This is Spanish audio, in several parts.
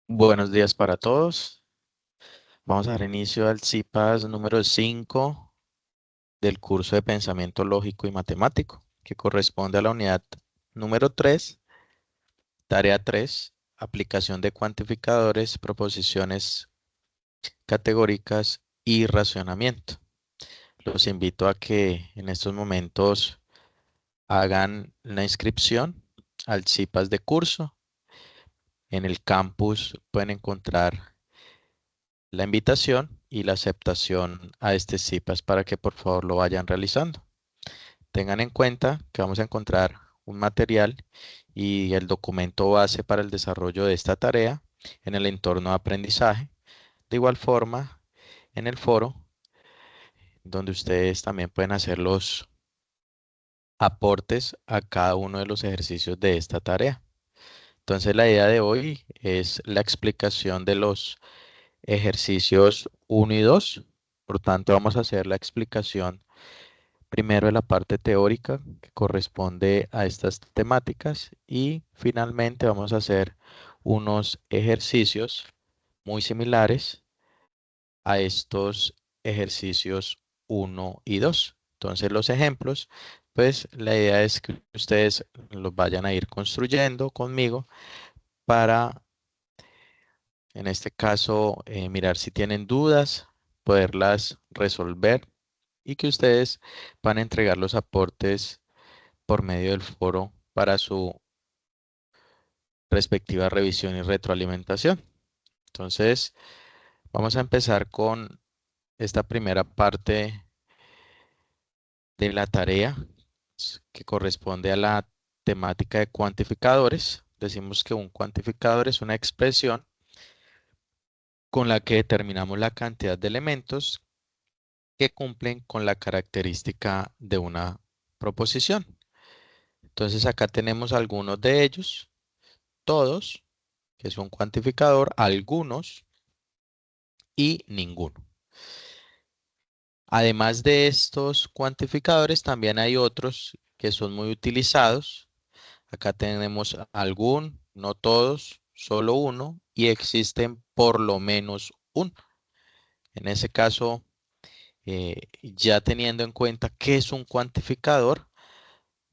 Buenos días para todos. Vamos a dar inicio al CIPAS número 5 del curso de Pensamiento Lógico y Matemático, que corresponde a la unidad número 3, tarea 3, aplicación de cuantificadores, proposiciones categóricas y racionamiento. Los invito a que en estos momentos hagan la inscripción al CIPAS de curso. En el campus pueden encontrar la invitación y la aceptación a este CIPAS para que por favor lo vayan realizando. Tengan en cuenta que vamos a encontrar un material y el documento base para el desarrollo de esta tarea en el entorno de aprendizaje. De igual forma, en el foro, donde ustedes también pueden hacer los aportes a cada uno de los ejercicios de esta tarea. Entonces, la idea de hoy es la explicación de los ejercicios 1 y 2. Por tanto, vamos a hacer la explicación primero de la parte teórica que corresponde a estas temáticas y finalmente vamos a hacer unos ejercicios muy similares a estos ejercicios 1 y 2. Entonces, los ejemplos, pues la idea es que ustedes los vayan a ir construyendo conmigo para, en este caso, mirar si tienen dudas, poderlas resolver y que ustedes van a entregar los aportes por medio del foro para su respectiva revisión y retroalimentación. Entonces, vamos a empezar con esta primera parte de la tarea que corresponde a la temática de cuantificadores. Decimos que un cuantificador es una expresión con la que determinamos la cantidad de elementos que cumplen con la característica de una proposición. Entonces acá tenemos algunos de ellos, todos, que es un cuantificador, algunos y ninguno. Además de estos cuantificadores, también hay otros que son muy utilizados. Acá tenemos algún, no todos, solo uno, y existen por lo menos uno. En ese caso, ya teniendo en cuenta qué es un cuantificador,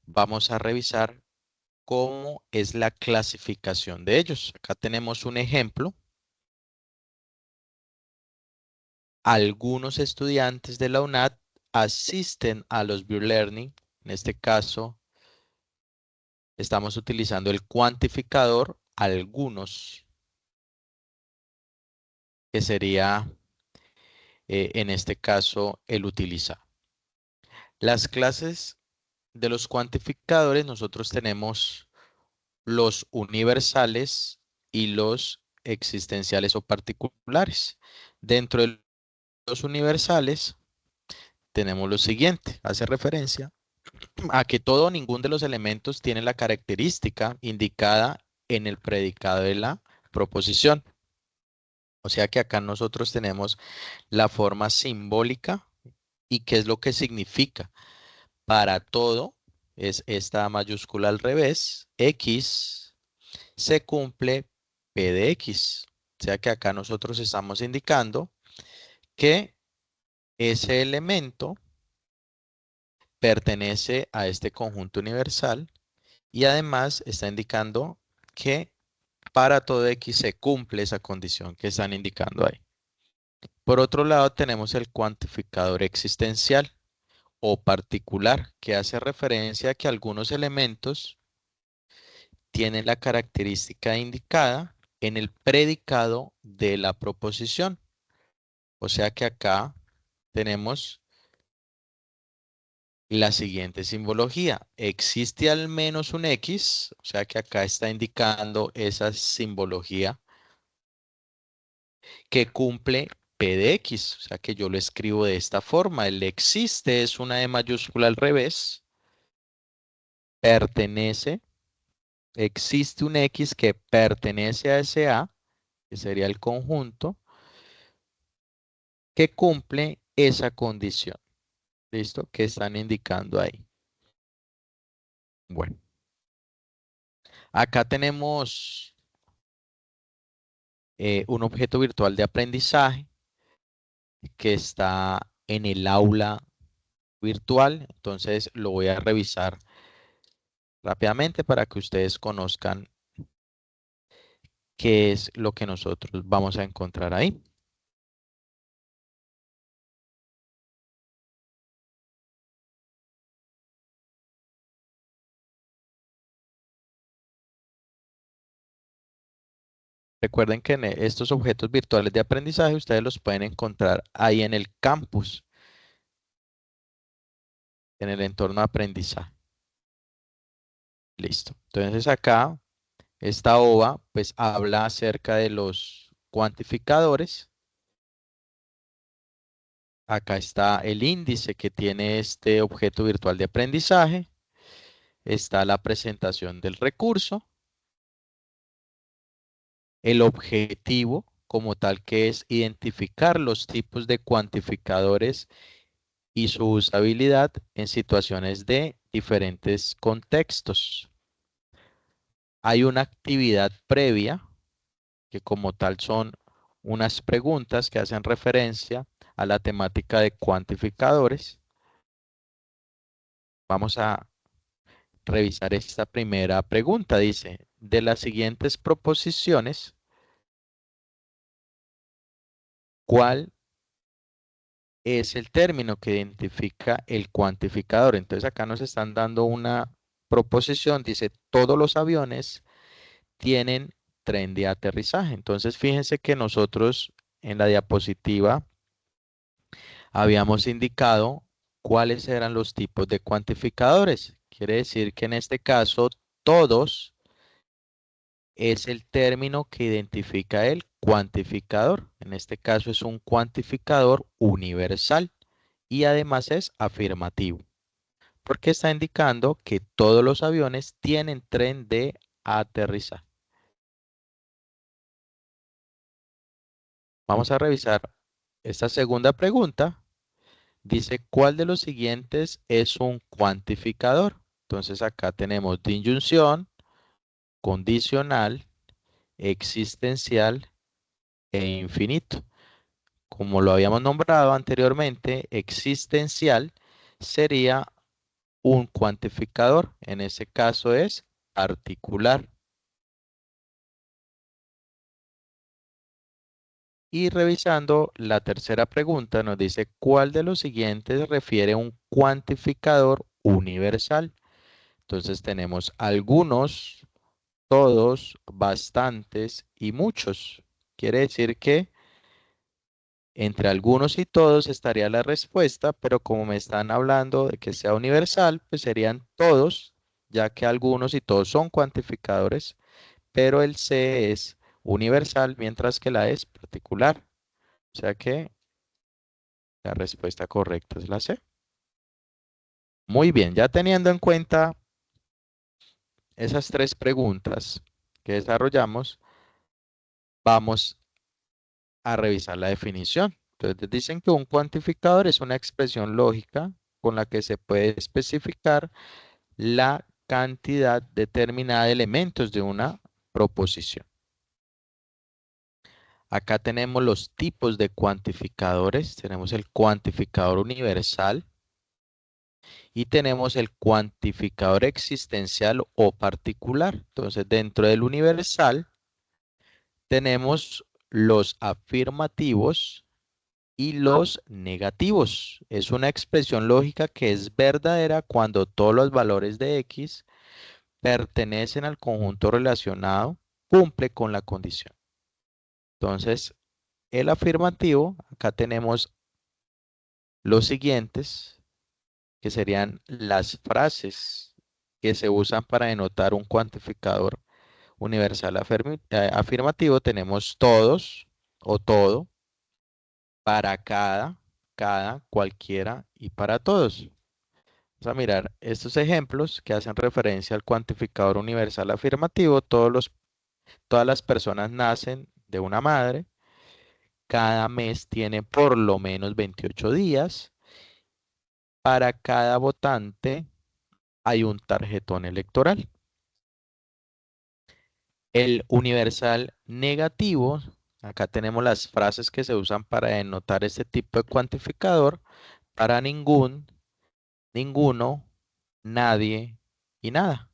vamos a revisar cómo es la clasificación de ellos. Acá tenemos un ejemplo. Algunos estudiantes de la UNAD asisten a los Beer Learning. En este caso, estamos utilizando el cuantificador algunos, que sería en este caso el utilizado. Las clases de los cuantificadores, nosotros tenemos los universales y los existenciales o particulares. Dentro de los universales tenemos lo siguiente, hace referencia a que todo o ningún de los elementos tiene la característica indicada en el predicado de la proposición. O sea que acá nosotros tenemos la forma simbólica y qué es lo que significa. Para todo es esta mayúscula al revés, X se cumple P de X. O sea que acá nosotros estamos indicando que ese elemento pertenece a este conjunto universal y además está indicando que para todo X se cumple esa condición que están indicando ahí. Por otro lado, tenemos el cuantificador existencial o particular, que hace referencia a que algunos elementos tienen la característica indicada en el predicado de la proposición. O sea que acá tenemos la siguiente simbología. Existe al menos un X, o sea que acá está indicando esa simbología que cumple P de X, o sea que yo lo escribo de esta forma. El existe es una E mayúscula al revés, pertenece, existe un X que pertenece a ese A, que sería el conjunto, que cumple esa condición. ¿Listo? Que están indicando ahí. Bueno, acá tenemos un objeto virtual de aprendizaje que está en el aula virtual. Entonces lo voy a revisar rápidamente para que ustedes conozcan qué es lo que nosotros vamos a encontrar ahí. Recuerden que en estos objetos virtuales de aprendizaje ustedes los pueden encontrar ahí en el campus, en el entorno de aprendizaje. Listo. Entonces acá, esta OVA pues habla acerca de los cuantificadores. Acá está el índice que tiene este objeto virtual de aprendizaje. Está la presentación del recurso, el objetivo como tal, que es identificar los tipos de cuantificadores y su usabilidad en situaciones de diferentes contextos. Hay una actividad previa que como tal son unas preguntas que hacen referencia a la temática de cuantificadores. Vamos a revisar esta primera pregunta. Dice, de las siguientes proposiciones, ¿cuál es el término que identifica el cuantificador? Entonces acá nos están dando una proposición. Dice, todos los aviones tienen tren de aterrizaje. Entonces fíjense que nosotros en la diapositiva habíamos indicado cuáles eran los tipos de cuantificadores. Quiere decir que en este caso todos es el término que identifica el cuantificador. En este caso es un cuantificador universal y además es afirmativo, porque está indicando que todos los aviones tienen tren de aterrizaje. Vamos a revisar esta segunda pregunta. Dice, ¿cuál de los siguientes es un cuantificador? Entonces acá tenemos disyunción, condicional, existencial e infinito. Como lo habíamos nombrado anteriormente, existencial sería un cuantificador. En ese caso es particular. Y revisando la tercera pregunta, nos dice, ¿cuál de los siguientes refiere a un cuantificador universal? Entonces tenemos algunos, todos, bastantes y muchos. Quiere decir que entre algunos y todos estaría la respuesta, pero como me están hablando de que sea universal, pues serían todos, ya que algunos y todos son cuantificadores, pero el C es universal, mientras que la E es particular. O sea que la respuesta correcta es la C. Muy bien, ya teniendo en cuenta esas tres preguntas que desarrollamos, vamos a revisar la definición. Entonces dicen que un cuantificador es una expresión lógica con la que se puede especificar la cantidad determinada de elementos de una proposición. Acá tenemos los tipos de cuantificadores. Tenemos el cuantificador universal y tenemos el cuantificador existencial o particular. Entonces, dentro del universal tenemos los afirmativos y los negativos. Es una expresión lógica que es verdadera cuando todos los valores de X pertenecen al conjunto relacionado, cumple con la condición. Entonces, el afirmativo, acá tenemos los siguientes, que serían las frases que se usan para denotar un cuantificador universal afirmativo. Tenemos todos o todo, para cada, cada, cualquiera y para todos. Vamos a mirar estos ejemplos que hacen referencia al cuantificador universal afirmativo. Todas las personas nacen de una madre. Cada mes tiene por lo menos 28 días. Para cada votante hay un tarjetón electoral. El universal negativo Acá tenemos las frases que se usan para denotar este tipo de cuantificador. Para ningún, ninguno, nadie y nada.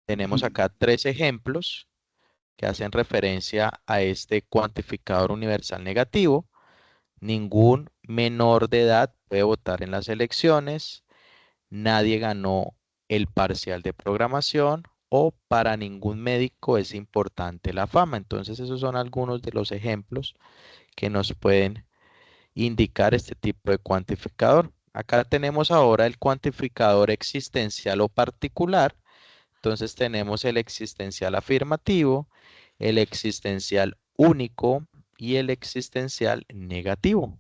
Tenemos acá tres ejemplos que hacen referencia a este cuantificador universal negativo. Ningún menor de edad puede votar en las elecciones. Nadie ganó el parcial de programación o para ningún médico es importante la fama. Entonces, esos son algunos de los ejemplos que nos pueden indicar este tipo de cuantificador. Acá tenemos ahora el cuantificador existencial o particular. Entonces tenemos el existencial afirmativo, el existencial único y el existencial negativo.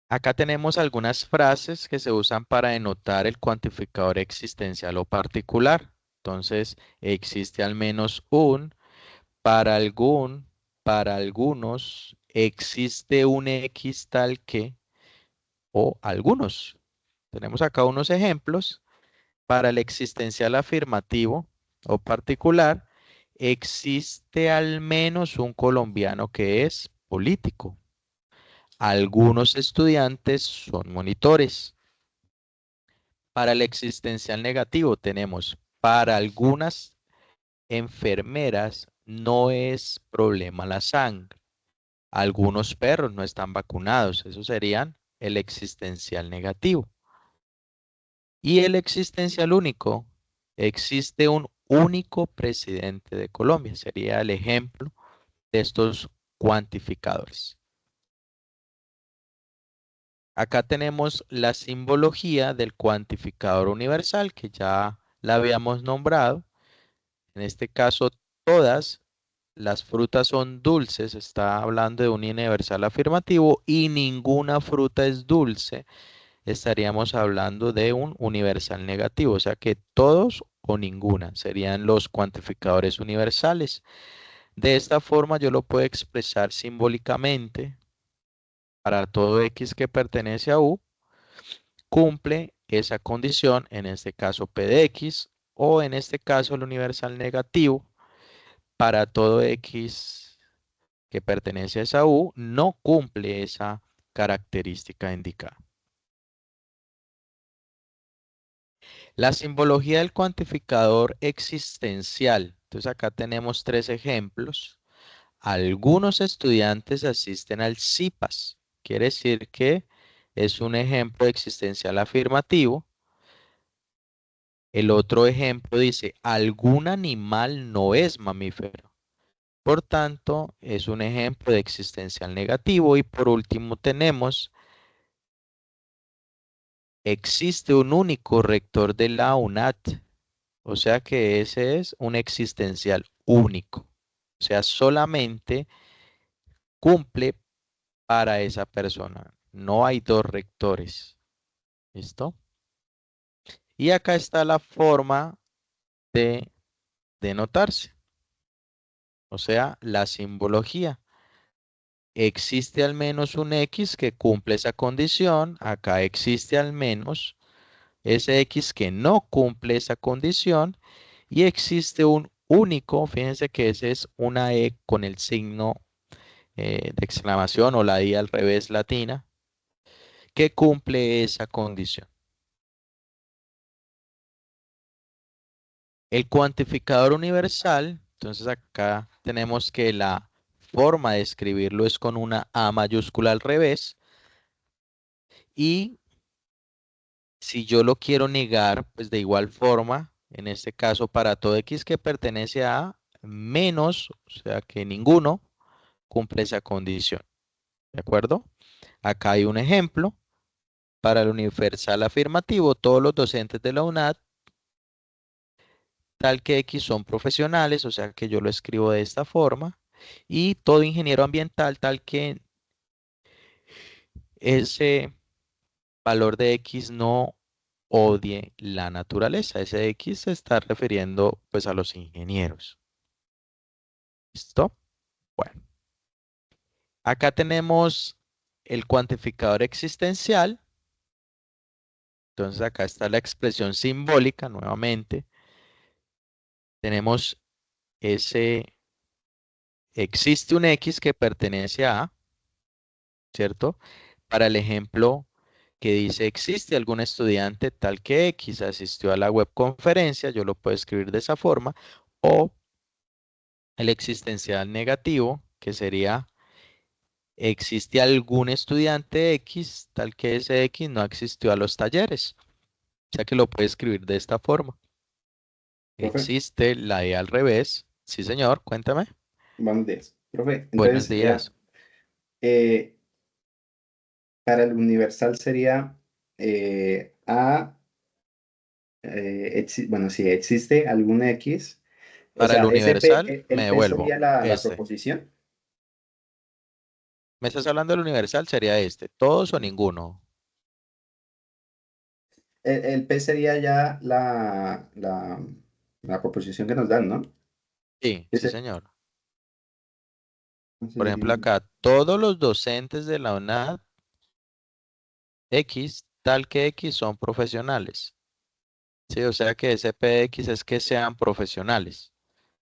Acá tenemos algunas frases que se usan para denotar el cuantificador existencial o particular. Entonces, existe al menos un, para algún, para algunos, existe un X tal que, o algunos. Tenemos acá unos ejemplos. Para el existencial afirmativo o particular, existe al menos un colombiano que es político. Algunos estudiantes son monitores. Para el existencial negativo tenemos, para algunas enfermeras no es problema la sangre. Algunos perros no están vacunados. Eso serían el existencial negativo. Y el existencial único. Existe un único presidente de Colombia. Sería el ejemplo de estos cuantificadores. Acá tenemos la simbología del cuantificador universal que ya la habíamos nombrado. En este caso, todas las frutas son dulces. Está hablando de un universal afirmativo y ninguna fruta es dulce. Estaríamos hablando de un universal negativo. O sea que todos o ninguna serían los cuantificadores universales. De esta forma yo lo puedo expresar simbólicamente para todo X que pertenece a U cumple esa condición, en este caso P de X, o en este caso el universal negativo, para todo X que pertenece a esa U, no cumple esa característica indicada. La simbología del cuantificador existencial. Entonces acá tenemos tres ejemplos. Algunos estudiantes asisten al CIPAS. Quiere decir que es un ejemplo existencial afirmativo. El otro ejemplo dice, algún animal no es mamífero. Por tanto, es un ejemplo de existencial negativo. Y por último tenemos, existe un único rector de la UNAT. O sea que ese es un existencial único. O sea, solamente cumple para esa persona. No hay dos rectores. ¿Listo? Y acá está la forma de denotarse. O sea, la simbología. Existe al menos un X que cumple esa condición. Acá existe al menos ese X que no cumple esa condición. Y existe un único, fíjense que ese es una E con el signo de exclamación o la I al revés latina, que cumple esa condición. El cuantificador universal, entonces acá tenemos que la forma de escribirlo es con una A mayúscula al revés. Y si yo lo quiero negar, pues de igual forma, en este caso para todo X que pertenece a menos, o sea que ninguno cumple esa condición. ¿De acuerdo? Acá hay un ejemplo. Para el universal afirmativo, todos los docentes de la UNAD, tal que X son profesionales, o sea que yo lo escribo de esta forma. Y todo ingeniero ambiental, tal que ese valor de X no odie la naturaleza. Ese X se está refiriendo pues a los ingenieros. ¿Listo? Bueno, acá tenemos el cuantificador existencial. Entonces acá está la expresión simbólica nuevamente. Tenemos existe un X que pertenece a A, ¿cierto? Para el ejemplo que dice, existe algún estudiante tal que X asistió a la webconferencia, yo lo puedo escribir de esa forma, o el existencial negativo, que sería, existe algún estudiante X tal que ese X no asistió a los talleres. O sea que lo puede escribir de esta forma. Profe, Existe la E al revés. Sí, señor, cuéntame. buenos días. Profe, entonces Buenos sería, días. eh, para el universal sería A, bueno, si existe algún X, o Para el sea, universal, me el P devuelvo. sería la Este. proposición. ¿Me estás hablando del universal? Sería este. ¿Todos o ninguno? El P sería ya la proposición que nos dan, ¿no? Sí, sí, Ese, señor. Por ejemplo, entonces, acá, todos los docentes de la UNAD X, tal que X, son profesionales. Sí, o sea que ese PX es que sean profesionales.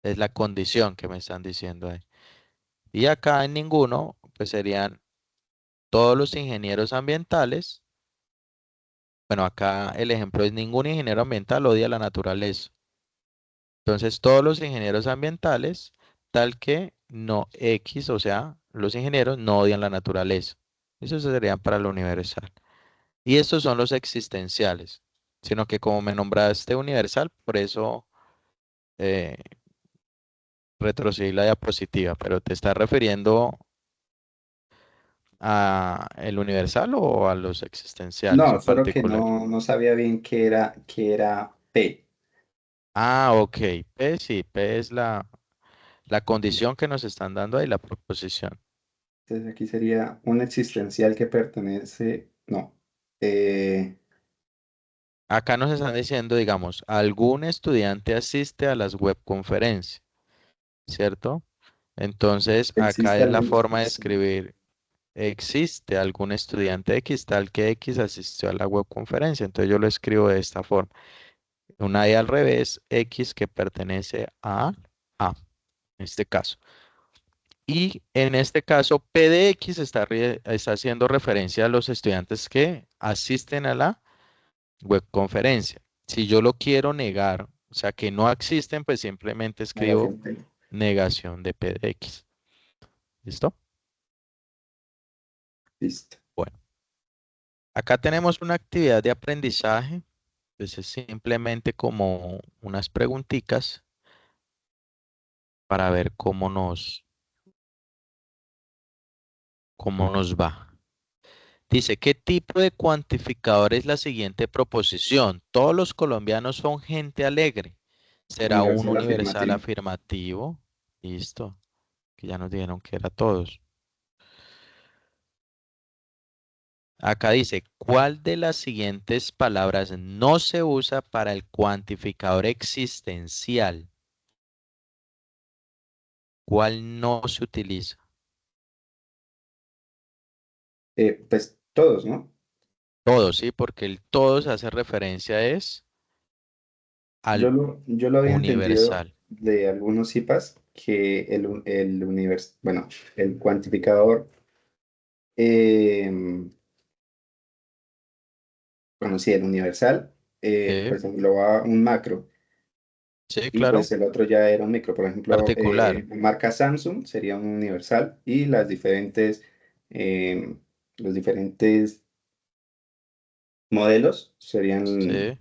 Es la condición que me están diciendo ahí. Y acá en ninguno, pues serían todos los ingenieros ambientales. Bueno, acá el ejemplo es ningún ingeniero ambiental odia la naturaleza. Entonces, todos los ingenieros ambientales, tal que no X, o sea, los ingenieros no odian la naturaleza. Eso serían para lo universal. Y estos son los existenciales, sino que como me nombraste universal, por eso eh, retrocedí la diapositiva, pero ¿te estás refiriendo a el universal o a los existenciales no, en solo que particular? no sabía bien qué era P. Ah, ok. P sí, P es la condición que nos están dando ahí, la proposición. Entonces aquí sería un existencial que pertenece, no, eh, Acá nos están diciendo, digamos, algún estudiante asiste a las webconferencias, ¿cierto? Entonces, acá existe es la algún forma de estudiante. escribir, existe algún estudiante X tal que X asistió a la webconferencia. Entonces yo lo escribo de esta forma. Una Y al revés, X que pertenece a, en este caso. Y en este caso, P de X está haciendo referencia a los estudiantes que asisten a la webconferencia. Si yo lo quiero negar, o sea que no existen, pues simplemente escribo Negación P. negación de P de X. ¿Listo? Listo. Bueno, acá tenemos una actividad de aprendizaje. Pues es simplemente como unas preguntitas para ver cómo nos va. Dice, ¿qué tipo de cuantificador es la siguiente proposición? Todos los colombianos son gente alegre. ¿Será un Universal universal afirmativo. afirmativo? Listo, que ya nos dijeron que era todos. Acá dice, ¿cuál de las siguientes palabras no se usa para el cuantificador existencial? ¿Cuál no se utiliza? Pues todos, ¿no? Todos, sí, porque el todos hace referencia es al Yo lo había entendido universal. de algunos IPAs que bueno, el cuantificador, eh, bueno, sí, el universal, Sí, pues engloba un macro sí, y claro, pues el otro ya era un micro. Por ejemplo, particular. la marca Samsung sería un universal y eh, los diferentes modelos serían Sí, eh,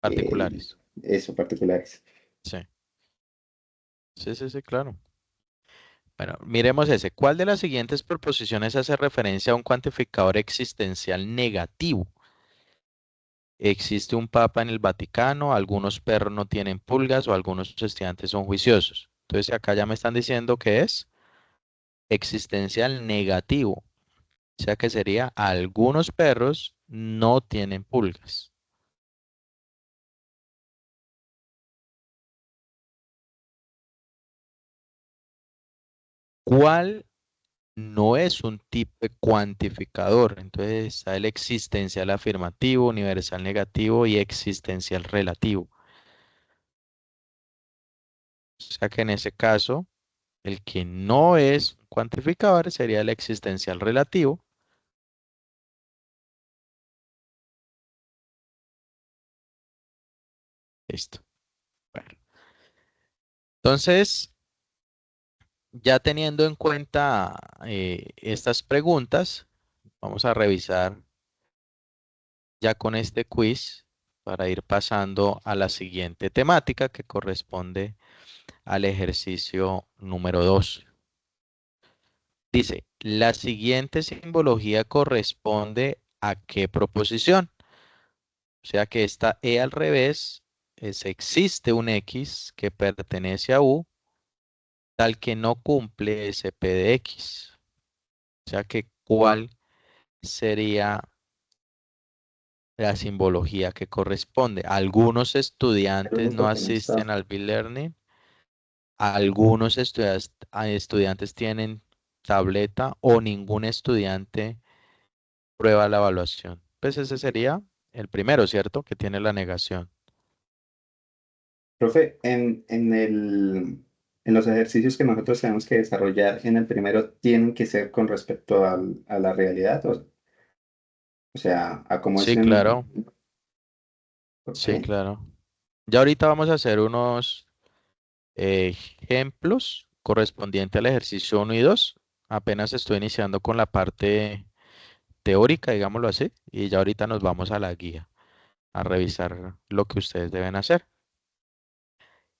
particulares. eso, particulares. Sí, sí, sí, sí, claro. Bueno, miremos ese. ¿Cuál de las siguientes proposiciones hace referencia a un cuantificador existencial negativo? Existe un papa en el Vaticano, algunos perros no tienen pulgas o algunos estudiantes son juiciosos. Entonces acá ya me están diciendo que es existencial negativo. O sea que sería algunos perros no tienen pulgas. ¿Cuál no es un tipo de cuantificador. Entonces está el existencial afirmativo, universal negativo y existencial relativo. O sea que en ese caso, el que no es un cuantificador sería el existencial relativo. Listo. Bueno, entonces, ya teniendo en cuenta estas preguntas, vamos a revisar ya con este quiz para ir pasando a la siguiente temática que corresponde al ejercicio número 2. Dice, la siguiente simbología corresponde a qué proposición. O sea que esta E al revés es existe un X que pertenece a U tal que no cumple ese P de X. O sea que ¿cuál sería la simbología que corresponde? Algunos El estudiantes no único que no asisten está. al B-Learning. Algunos estudiantes tienen tableta o ningún estudiante prueba la evaluación. Pues ese sería el primero, ¿cierto? Que tiene la negación. Profe, en los ejercicios que nosotros tenemos que desarrollar en el primero tienen que ser con respecto a la realidad, o sea, a cómo es Sí, en... claro, Ok, sí, claro. Ya ahorita vamos a hacer unos ejemplos correspondientes al ejercicio 1 y 2. Apenas estoy iniciando con la parte teórica, digámoslo así, y ya ahorita nos vamos a la guía a revisar lo que ustedes deben hacer.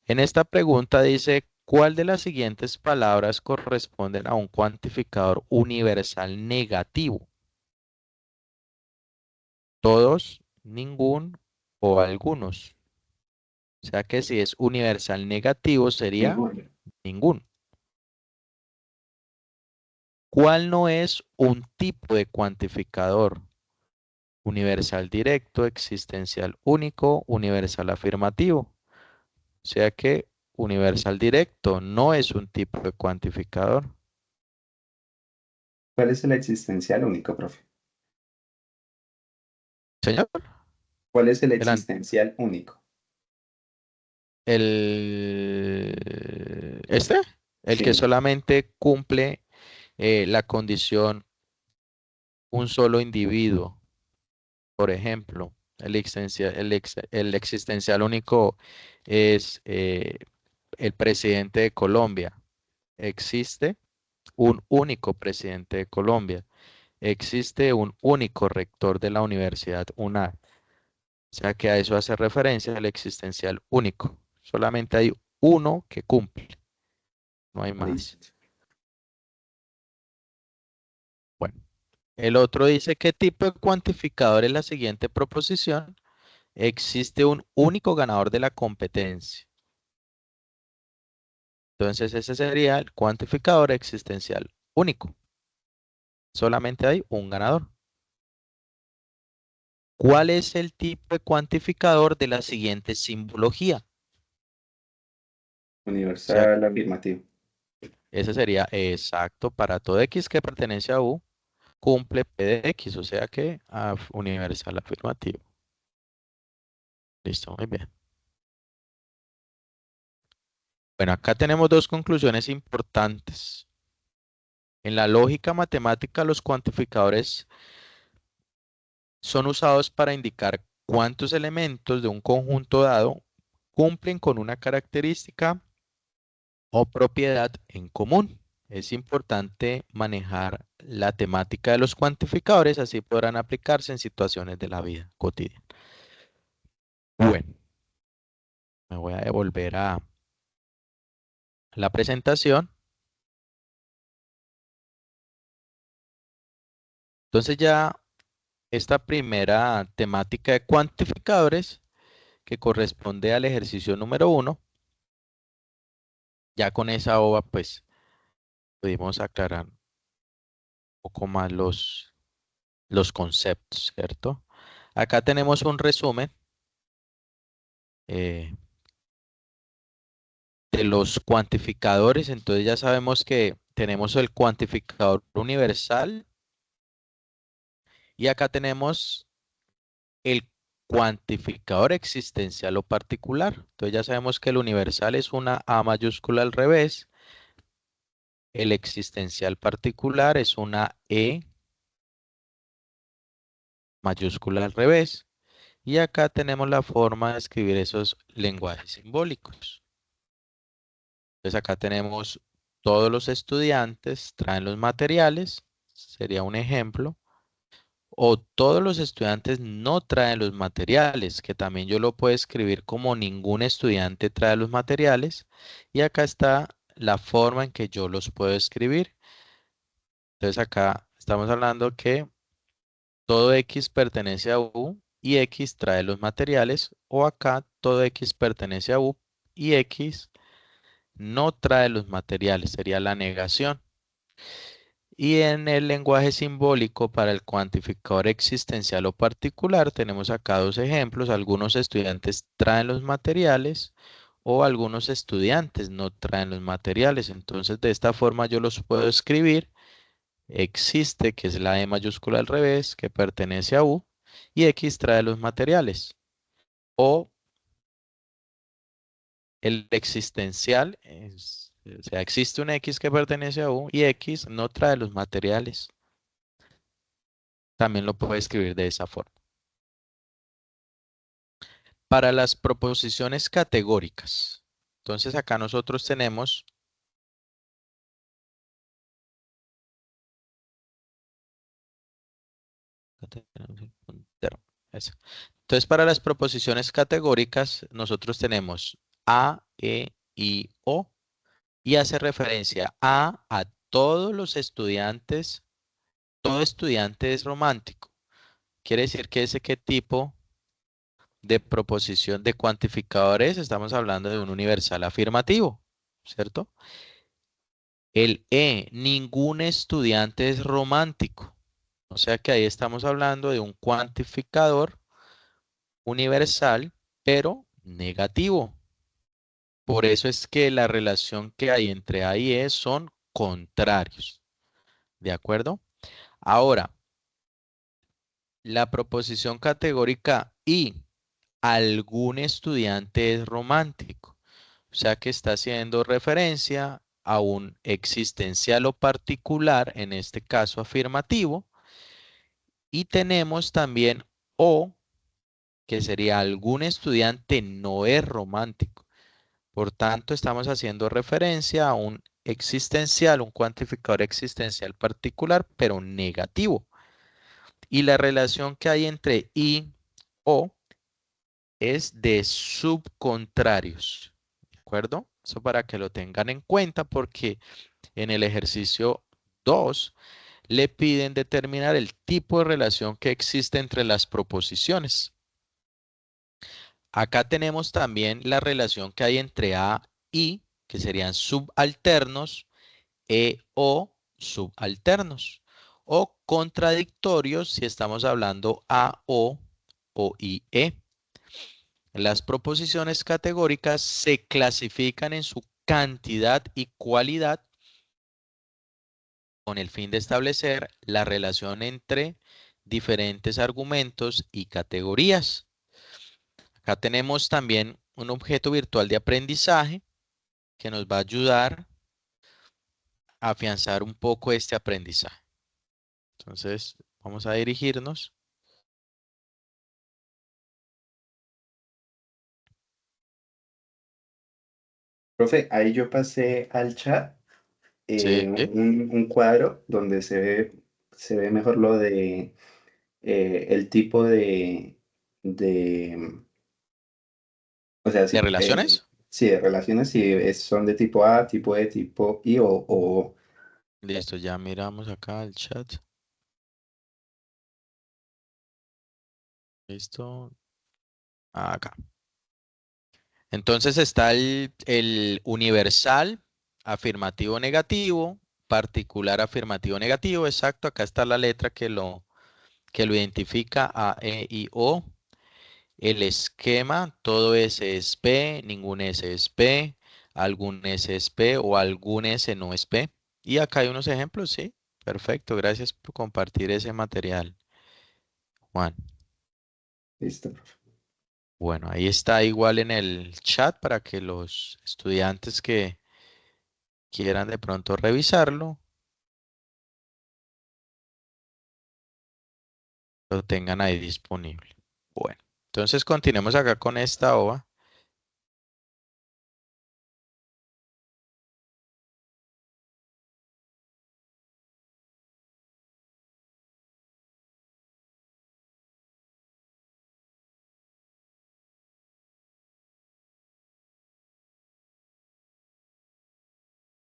En esta pregunta dice, ¿cuál de las siguientes palabras corresponden a un cuantificador universal negativo? Todos, ningún o algunos. O sea que si es universal negativo sería ninguno. ningún. ¿Cuál no es un tipo de cuantificador? Universal directo, existencial único, universal afirmativo. O sea que universal directo no es un tipo de cuantificador. ¿Cuál es el existencial único, profe? Señor, ¿Cuál es el el, existencial único? este, el que Sí, solamente cumple la condición un solo individuo. Por ejemplo, el existencial único es el presidente de Colombia. Existe un único presidente de Colombia. Existe un único rector de la Universidad UNAD. O sea que a eso hace referencia el existencial único. Solamente hay uno que cumple, no hay más. listo. Bueno, el otro dice, ¿qué tipo de cuantificador es la siguiente proposición? Existe un único ganador de la competencia. Entonces ese sería el cuantificador existencial único. Solamente hay un ganador. ¿Cuál es el tipo de cuantificador de la siguiente simbología? O sea, Universal afirmativo. ese sería exacto para todo X que pertenece a U, cumple P de X, o sea que universal afirmativo. Listo, muy bien. Bueno, acá tenemos dos conclusiones importantes. En la lógica matemática, los cuantificadores son usados para indicar cuántos elementos de un conjunto dado cumplen con una característica o propiedad en común. Es importante manejar la temática de los cuantificadores, así podrán aplicarse en situaciones de la vida cotidiana. Bueno, me voy a devolver a la presentación. Entonces ya esta primera temática de cuantificadores que corresponde al ejercicio número 1, ya con esa OVA pues pudimos aclarar un poco más los conceptos, ¿cierto? Acá tenemos un resumen de los cuantificadores, entonces ya sabemos que tenemos el cuantificador universal y acá tenemos el cuantificador existencial o particular. Entonces ya sabemos que el universal es una A mayúscula al revés, el existencial particular es una E mayúscula al revés. Y acá tenemos la forma de escribir esos lenguajes simbólicos. Entonces acá tenemos todos los estudiantes traen los materiales, sería un ejemplo. O todos los estudiantes no traen los materiales, que también yo lo puedo escribir como ningún estudiante trae los materiales. Y acá está la forma en que yo los puedo escribir. Entonces acá estamos hablando que todo X pertenece a U y X trae los materiales. O acá todo X pertenece a U y X no trae los materiales. Sería la negación. Y en el lenguaje simbólico para el cuantificador existencial o particular tenemos acá dos ejemplos. Algunos estudiantes traen los materiales o algunos estudiantes no traen los materiales. Entonces de esta forma yo los puedo escribir. Existe, que es la E mayúscula al revés, que pertenece a U, y X trae los materiales. O el existencial, o sea, existe un X que pertenece a U y X no trae los materiales. También lo puedo escribir de esa forma. Para las proposiciones categóricas. Entonces acá nosotros tenemos acá tenemos el puntero, eso. Entonces para las proposiciones categóricas nosotros tenemos A, E, I, O y hace referencia a todos los estudiantes. Todo estudiante es romántico. Quiere decir que ese qué tipo de proposición de cuantificadores, estamos hablando de un universal afirmativo, ¿cierto? El E, ningún estudiante es romántico. O sea que ahí estamos hablando de un cuantificador universal, pero negativo. Por eso es que la relación que hay entre A y E son contrarios. ¿De acuerdo? Ahora, la proposición categórica I, algún estudiante es romántico. O sea que está haciendo referencia a un existencial o particular, en este caso afirmativo. Y tenemos también O, que sería algún estudiante no es romántico. Por tanto, estamos haciendo referencia a un existencial, un cuantificador existencial particular, pero negativo. Y la relación que hay entre I, O, es de subcontrarios. ¿De acuerdo? Eso para que lo tengan en cuenta porque en el ejercicio 2 le piden determinar el tipo de relación que existe entre las proposiciones. Acá tenemos también la relación que hay entre A y, que serían subalternos, E o subalternos, o contradictorios si estamos hablando A o I, E. Las proposiciones categóricas se clasifican en su cantidad y cualidad con el fin de establecer la relación entre diferentes argumentos y categorías. Acá tenemos también un objeto virtual de aprendizaje que nos va a ayudar a afianzar un poco este aprendizaje. Entonces, vamos a dirigirnos. Profe, ahí yo pasé al chat Sí, un cuadro donde se ve mejor lo de el tipo de, o sea, ¿de sí, relaciones? sí, de relaciones, si son de tipo A, tipo E, tipo I o Listo, ya miramos acá el chat. Listo. Acá. Entonces está el universal, afirmativo negativo, particular afirmativo negativo, exacto, acá está la letra que lo identifica A, E, I, O. El esquema, todo S es P, ningún S es P, algún S es P o algún S no es P. Y acá hay unos ejemplos, sí. Perfecto, gracias por compartir ese material, Juan. Listo, profe. Bueno, ahí está igual en el chat para que los estudiantes que quieran de pronto revisarlo lo tengan ahí disponible. Bueno, entonces continuemos acá con esta ova.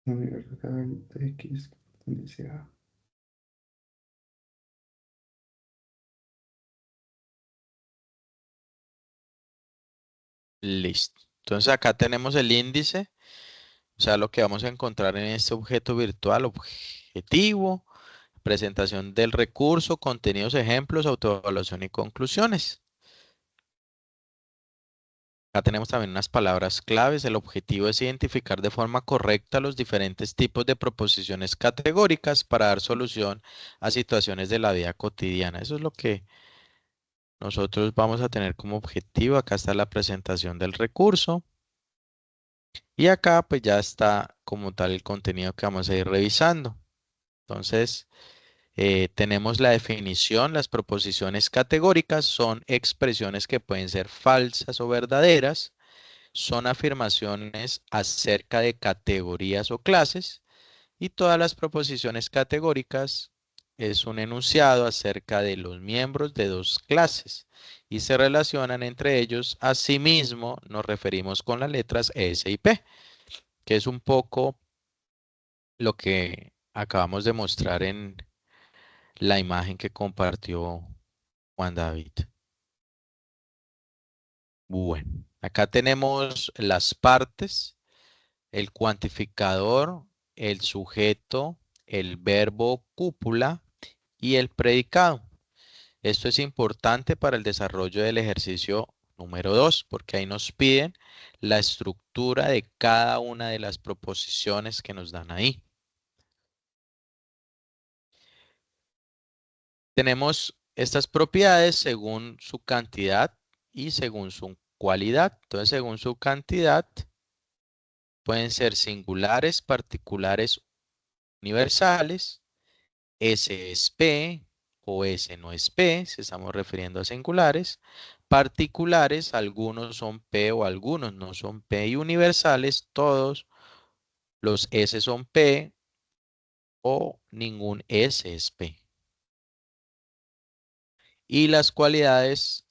Universal de X, donde sea. Listo. Entonces acá tenemos el índice, o sea, lo que vamos a encontrar en este objeto virtual, objetivo, presentación del recurso, contenidos, ejemplos, autoevaluación y conclusiones. Acá tenemos también unas palabras claves. El objetivo es identificar de forma correcta los diferentes tipos de proposiciones categóricas para dar solución a situaciones de la vida cotidiana. Eso es lo que nosotros vamos a tener como objetivo. Acá está la presentación del recurso. Y acá pues ya está como tal el contenido que vamos a ir revisando. Entonces, tenemos la definición. Las proposiciones categóricas son expresiones que pueden ser falsas o verdaderas. Son afirmaciones acerca de categorías o clases. Y todas las proposiciones categóricas es un enunciado acerca de los miembros de dos clases y se relacionan entre ellos. Asimismo, nos referimos con las letras S y P, que es un poco lo que acabamos de mostrar en la imagen que compartió Juan David. Bueno, acá tenemos las partes, el cuantificador, el sujeto, el verbo cúpula y el predicado. Esto es importante para el desarrollo del ejercicio número 2, porque ahí nos piden la estructura de cada una de las proposiciones que nos dan ahí. Tenemos estas propiedades según su cantidad y según su cualidad. Entonces, según su cantidad, pueden ser singulares, particulares, universales. S es P o S no es P, si estamos refiriendo a singulares. Particulares, algunos son P o algunos no son P. Y universales, todos los S son P o ningún S es P. Y las cualidades,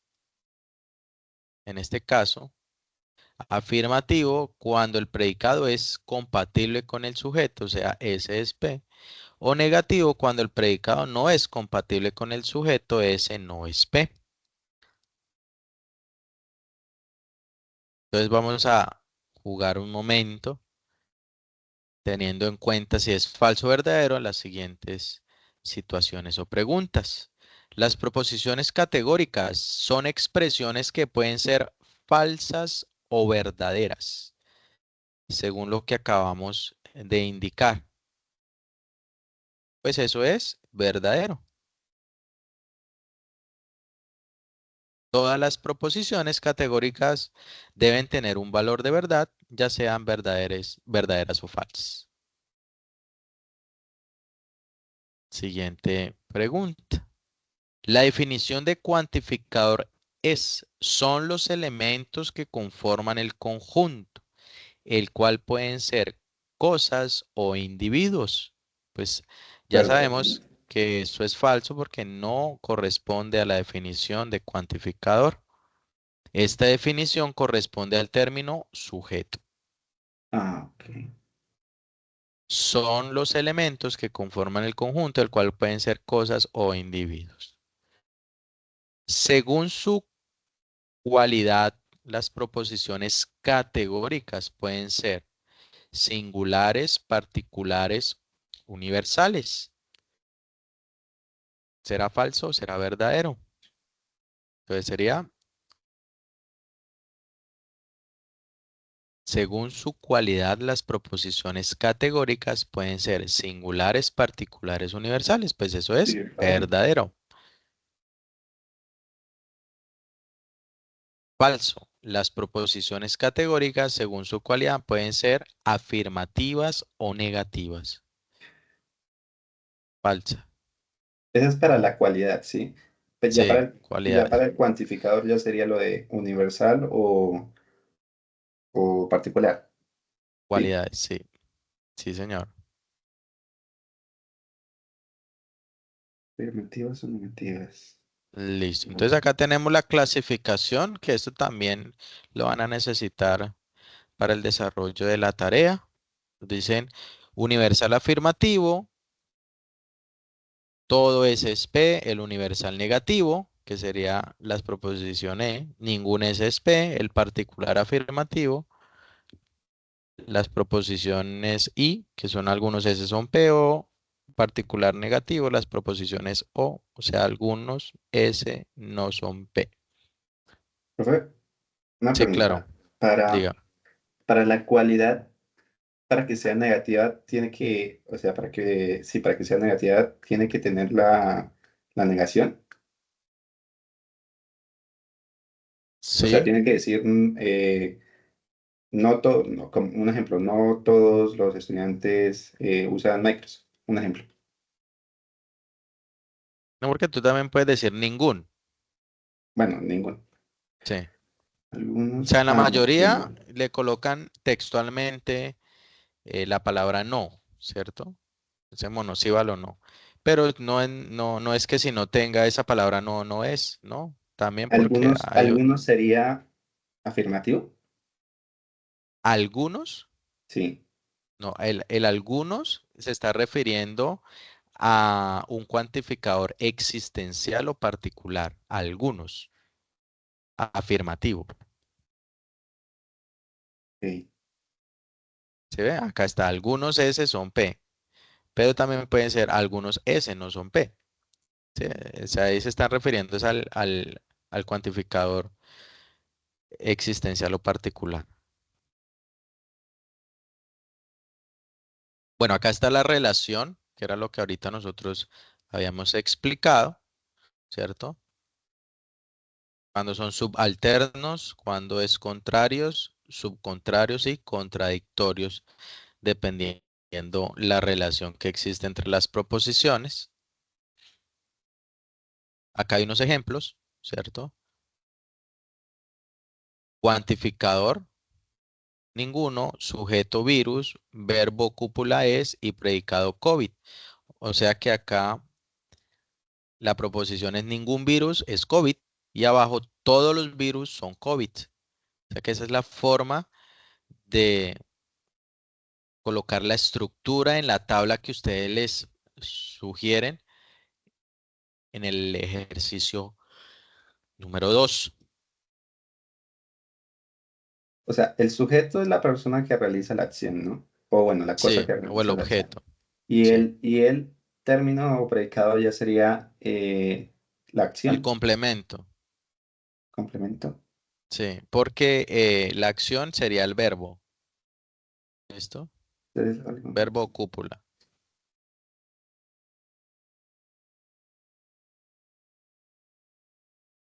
en este caso, afirmativo, cuando el predicado es compatible con el sujeto, o sea, S es P. O negativo, cuando el predicado no es compatible con el sujeto, S no es P. Entonces vamos a jugar un momento teniendo en cuenta si es falso o verdadero en las siguientes situaciones o preguntas. Las proposiciones categóricas son expresiones que pueden ser falsas o verdaderas, según lo que acabamos de indicar. Pues eso es verdadero. Todas las proposiciones categóricas deben tener un valor de verdad, ya sean verdaderas o falsas. Siguiente pregunta. La definición de cuantificador son los elementos que conforman el conjunto, el cual pueden ser cosas o individuos. Pues ya Verdadero. sabemos que eso es falso porque no corresponde a la definición de cuantificador. Esta definición corresponde al término sujeto. Ah, ok. Son los elementos que conforman el conjunto, el cual pueden ser cosas o individuos. Según su cualidad, las proposiciones categóricas pueden ser singulares, particulares, universales. ¿Será falso o será verdadero? Entonces sería Según su cualidad, las proposiciones categóricas pueden ser singulares, particulares, universales. Pues eso Sí, es verdadero. verdadero. Falso. Las proposiciones categóricas, según su cualidad, pueden ser afirmativas o negativas. Falsa. Esa es para la cualidad, ¿sí? Pues Sí, ya para cualidades. el cuantificador ya sería lo de universal o particular, ¿sí? Cualidades, sí. Sí, señor. Afirmativas o negativas. Listo. Entonces acá tenemos la clasificación, que esto también lo van a necesitar para el desarrollo de la tarea. Dicen universal afirmativo, todo es P, el universal negativo, que sería las proposiciones E, ningún es P, el particular afirmativo, las proposiciones I, que son algunos S son P o particular negativo, las proposiciones o sea, algunos S no son P. Profe, una Sí, claro, pregunta. Para, diga. para la cualidad, para que sea negativa, tiene que, o sea, sí, para que sea negativa, tiene que tener la negación. O sea, Sí, tiene que decir, no, como un ejemplo, no todos los estudiantes usan Microsoft. Un ejemplo. no porque tú también puedes decir ningún. Bueno, ninguno. Sí. O Algunos, sea, en la mayoría entiendo. le colocan textualmente la palabra no, ¿cierto? Ese monosílabo no. Pero no es que si no tenga esa palabra no, no es, ¿no? También porque hay Algunos sería afirmativo. algunos, Sí. no, el algunos se está refiriendo a un cuantificador existencial o particular, algunos, afirmativo. Ok. ¿Se ve? Acá está, algunos S son P, pero también pueden ser algunos S no son P. ¿Sí? O sea, ahí se están refiriendo es al cuantificador existencial o particular. Bueno, acá está la relación, que era lo que ahorita nosotros habíamos explicado, ¿cierto? Cuando son subalternos, cuando es contrarios, subcontrarios y contradictorios, dependiendo la relación que existe entre las proposiciones. Acá hay unos ejemplos, ¿cierto? Cuantificador, ninguno, sujeto virus, verbo cúpula es y predicado COVID. O sea que acá la proposición es ningún virus es COVID y abajo todos los virus son COVID. O sea que esa es la forma de colocar la estructura en la tabla que ustedes les sugieren en el ejercicio número 2. O sea, el sujeto es la persona que realiza la acción, ¿no? O bueno, la cosa Sí, que o el realiza la acción. objeto. Y Sí. el término o predicado ya sería la El acción, complemento. complemento. Sí, porque la acción sería el verbo. ¿Listo? Entonces, algo- Verbo o cúpula.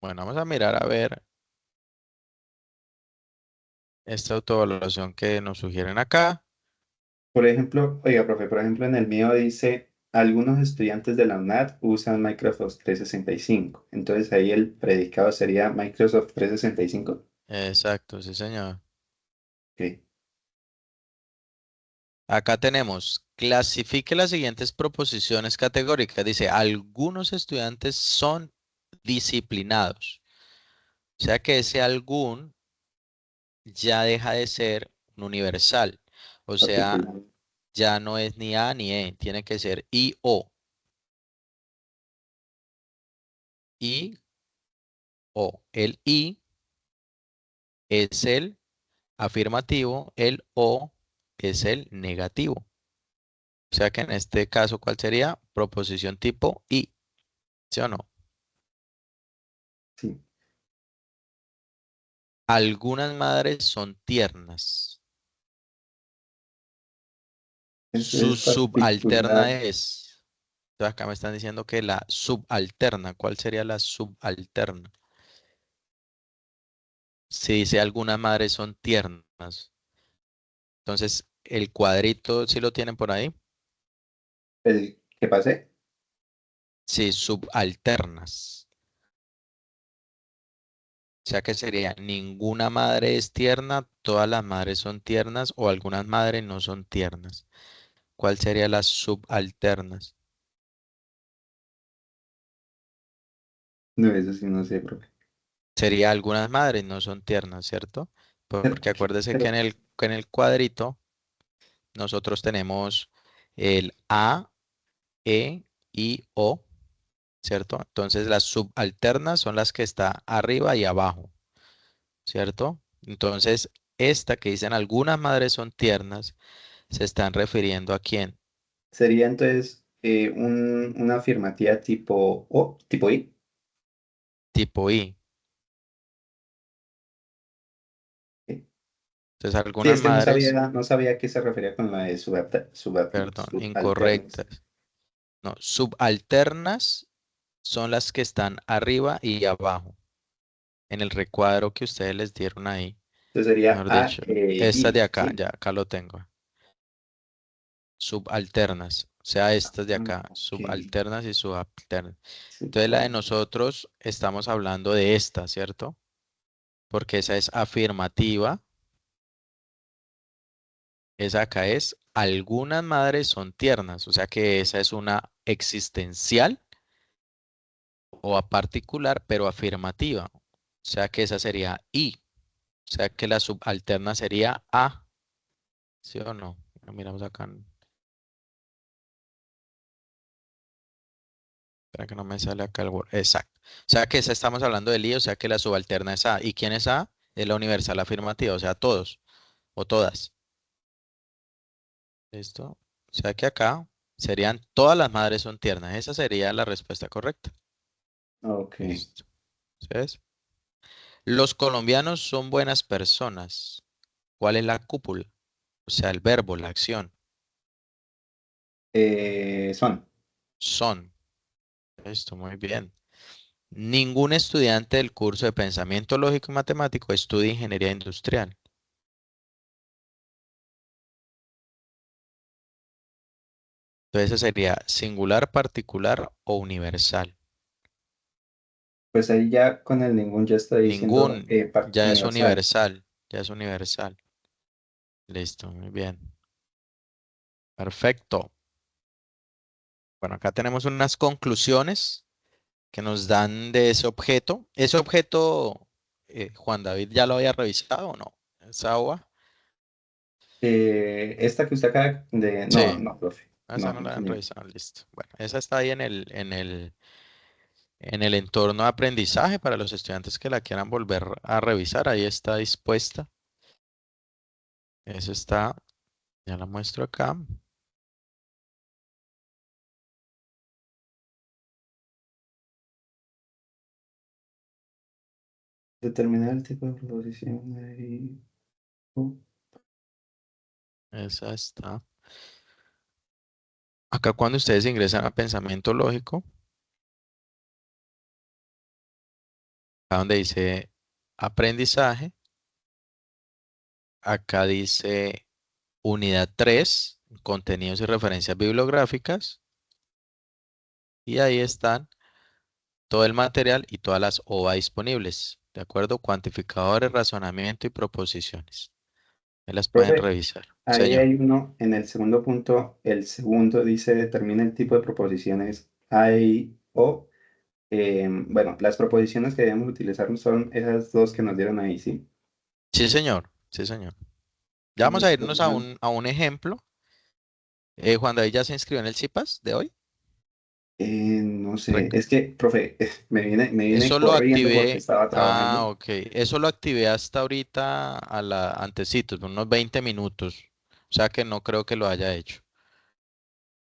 Bueno, vamos a mirar a ver esta autoevaluación que nos sugieren acá. Por ejemplo, oiga, profe, por ejemplo, en el mío dice, algunos estudiantes de la UNAD usan Microsoft 365. Entonces ahí el predicado sería Microsoft 365. Exacto, sí, señor. Ok. Acá tenemos, clasifique las siguientes proposiciones categóricas. Dice, algunos estudiantes son disciplinados. O sea que ese algún ya deja de ser un universal. O sea, Particular. ya no es ni A ni E, tiene que ser I o. I o. El I es el afirmativo, el O es el negativo. O sea que en este caso, ¿cuál sería? Proposición tipo I, ¿sí o no? Sí. Algunas madres son tiernas. Eso Su es subalterna particular. es. Entonces acá me están diciendo que la subalterna. ¿Cuál sería la subalterna? Si dice algunas madres son tiernas. Entonces, el cuadrito, ¿sí lo tienen por ahí? ¿El que pasé? Sí, subalternas. O sea que sería ninguna madre es tierna, todas las madres son tiernas o algunas madres no son tiernas. ¿Cuál sería las subalternas? No, eso sí no sé, profe. Sería algunas madres no son tiernas, ¿cierto? Pero, Porque acuérdese pero que en el cuadrito nosotros tenemos el A, E, I, O, ¿cierto? Entonces las subalternas son las que está arriba y abajo, ¿cierto? Entonces, esta que dicen algunas madres son tiernas, se están refiriendo a quién, sería entonces una afirmativa tipo O, tipo I. tipo I. ¿Sí? Entonces, Sí, algunas es que madres, no sabía a qué se refería con la de perdón, subalternas. incorrectas. No, subalternas son las que están arriba y abajo, en el recuadro que ustedes les dieron ahí. Entonces sería Mejor A, dicho, E, estas de I, acá, ¿sí? ya acá lo tengo. Subalternas, o sea, estas de Ah, acá, ok. subalternas y subalternas. Entonces, la de Subalternas. nosotros estamos hablando de esta, ¿cierto? Porque esa es afirmativa. Esa acá es, algunas madres son tiernas, o sea que esa es una existencial o a particular, pero afirmativa. O sea que esa sería I. O sea que la subalterna sería A. ¿Sí o no? Miramos acá. Espera que no me sale acá el Word. Exacto. O sea que esa estamos hablando del I, o sea que la subalterna es A. ¿Y quién es A? Es la universal afirmativa, o sea, todos o todas. ¿Listo? O sea que acá serían todas las madres son tiernas. Esa sería la respuesta correcta. Ok. Listo. ¿Sí ves? Los colombianos son buenas personas. ¿Cuál es la cúpula? O sea, el verbo, la acción. Son. Son. Listo, muy bien. Ningún estudiante del curso de pensamiento lógico y matemático estudia ingeniería industrial. Entonces, eso sería singular, particular o universal. Pues ahí ya con el ningún ya está diciendo Ningún, ya es universal. universal. Ya es universal. Listo, muy bien. Perfecto. Bueno, acá tenemos unas conclusiones que nos dan de ese objeto. Ese objeto, Juan David, ¿ya lo había revisado o no? ¿Esa hoja? Esta que usted acaba de... No, Sí, no, profe. esa No, no no la habían tenía. revisado. Listo. Bueno, esa está ahí en el entorno de aprendizaje para los estudiantes que la quieran volver a revisar. Ahí está dispuesta. Eso está, ya la muestro acá. Determinar el tipo de proposición. Esa está. Acá cuando ustedes ingresan a pensamiento lógico, acá donde dice aprendizaje, acá dice unidad 3 contenidos y referencias bibliográficas, y ahí están todo el material y todas las OVA disponibles, ¿de acuerdo? Cuantificadores, razonamiento y proposiciones. Ahí las pueden Profe, revisar. ahí Señor. hay uno, en el segundo punto, el segundo dice determina el tipo de proposiciones hay o, bueno, las proposiciones que debemos utilizar son esas dos que nos dieron ahí, ¿sí? Sí, señor. Sí, señor. Ya vamos a Listo. irnos a un ejemplo. Juan David ya se inscribió en el CIPAS de hoy. No sé, Rec- es que, profe, me vine Eso lo corriendo porque activé. estaba Ah, trabajando. ok. Eso lo activé hasta ahorita a la antecitos, unos 20 minutos. O sea que no creo que lo haya hecho.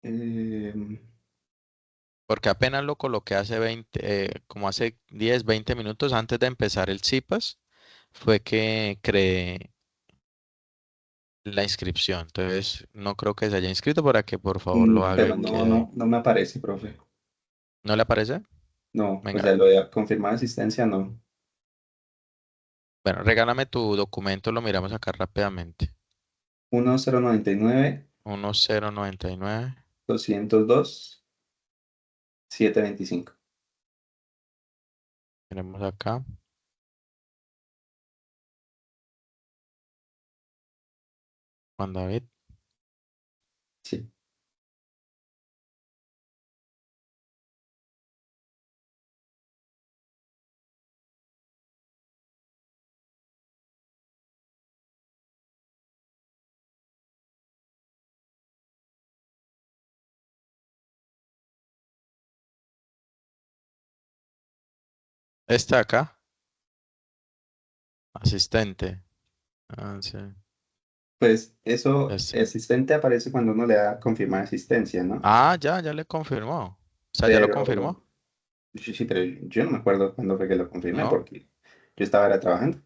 Eh, Porque apenas lo coloqué hace 20, como hace 10, 20 minutos antes de empezar el CIPAS, fue que creé. la inscripción. Entonces, no creo que se haya inscrito para que por favor lo haga Pero y no, quede. no, no me aparece, profe. ¿No le aparece? No, o Venga. sea, lo de confirmar asistencia no. Bueno, regálame tu documento, lo miramos acá rápidamente. 1099 1099. 202 725. Tenemos acá. Juan David. Sí, Está acá. Asistente. Ah, sí. pues eso, Este. asistente aparece cuando uno le da confirmar asistencia, ¿no? Ah, ya le confirmó. O sea, ya lo Pero, confirmó. sí, sí, pero yo no me acuerdo cuándo fue que lo confirmé ¿No? porque yo estaba ahora trabajando.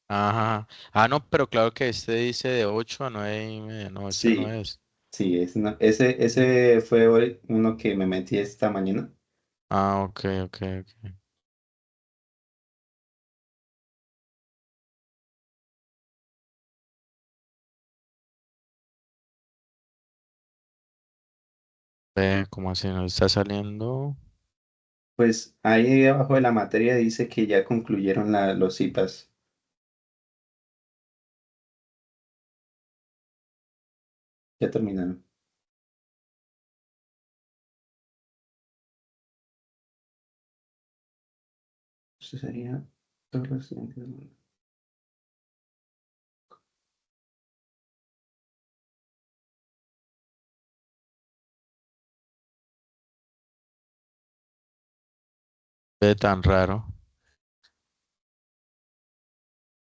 Ajá. Ah, no, pero claro que este dice de 8 a 9:30. No, este no Sí, es. sí, ese fue hoy uno que me metí esta mañana. Ah, ok, ok, ok. Ve, ¿cómo así no está saliendo? Pues ahí abajo de la materia dice que ya concluyeron los IPAs, ya terminaron. Eso sería todos los estudiantes. Ve tan raro.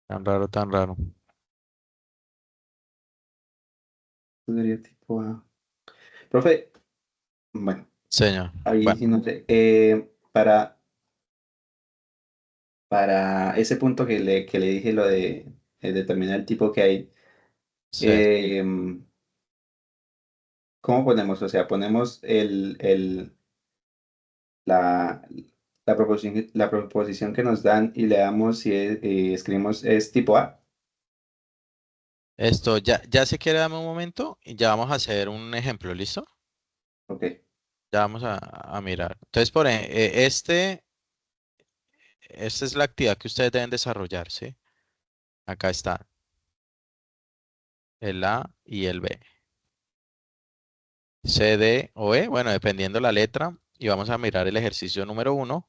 Tan raro, tan raro. Eso sería tipo A. Profe, bueno, Señor. ahí Bueno, sí no sé. Para ese punto que le dije lo de determinar el tipo que hay, sí. eh, ¿cómo ponemos? O sea, ponemos la, la proposición que nos dan y le damos si escribimos es tipo A. Esto, ya se quiere darme un momento y ya vamos a hacer un ejemplo, ¿listo? Ok, Ya vamos a mirar. Entonces, esta es la actividad que ustedes deben desarrollar, ¿sí? Acá está el A y el B. C, D o E, bueno, dependiendo la letra. Y vamos a mirar el ejercicio número 1,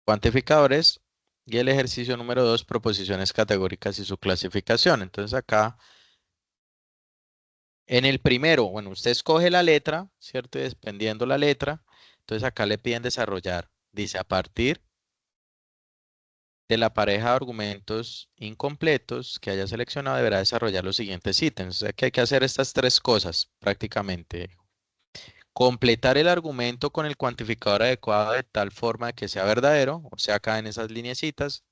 cuantificadores, y el ejercicio número 2, proposiciones categóricas y su clasificación. Entonces acá, en el primero, bueno, usted escoge la letra, ¿cierto? Y dependiendo la letra, entonces acá le piden desarrollar. Dice, a partir de la pareja de argumentos incompletos que haya seleccionado, deberá desarrollar los siguientes ítems. O sea que hay que hacer estas tres cosas prácticamente. Completar el argumento con el cuantificador adecuado de tal forma que sea verdadero, o sea, acá en esas lineecitas,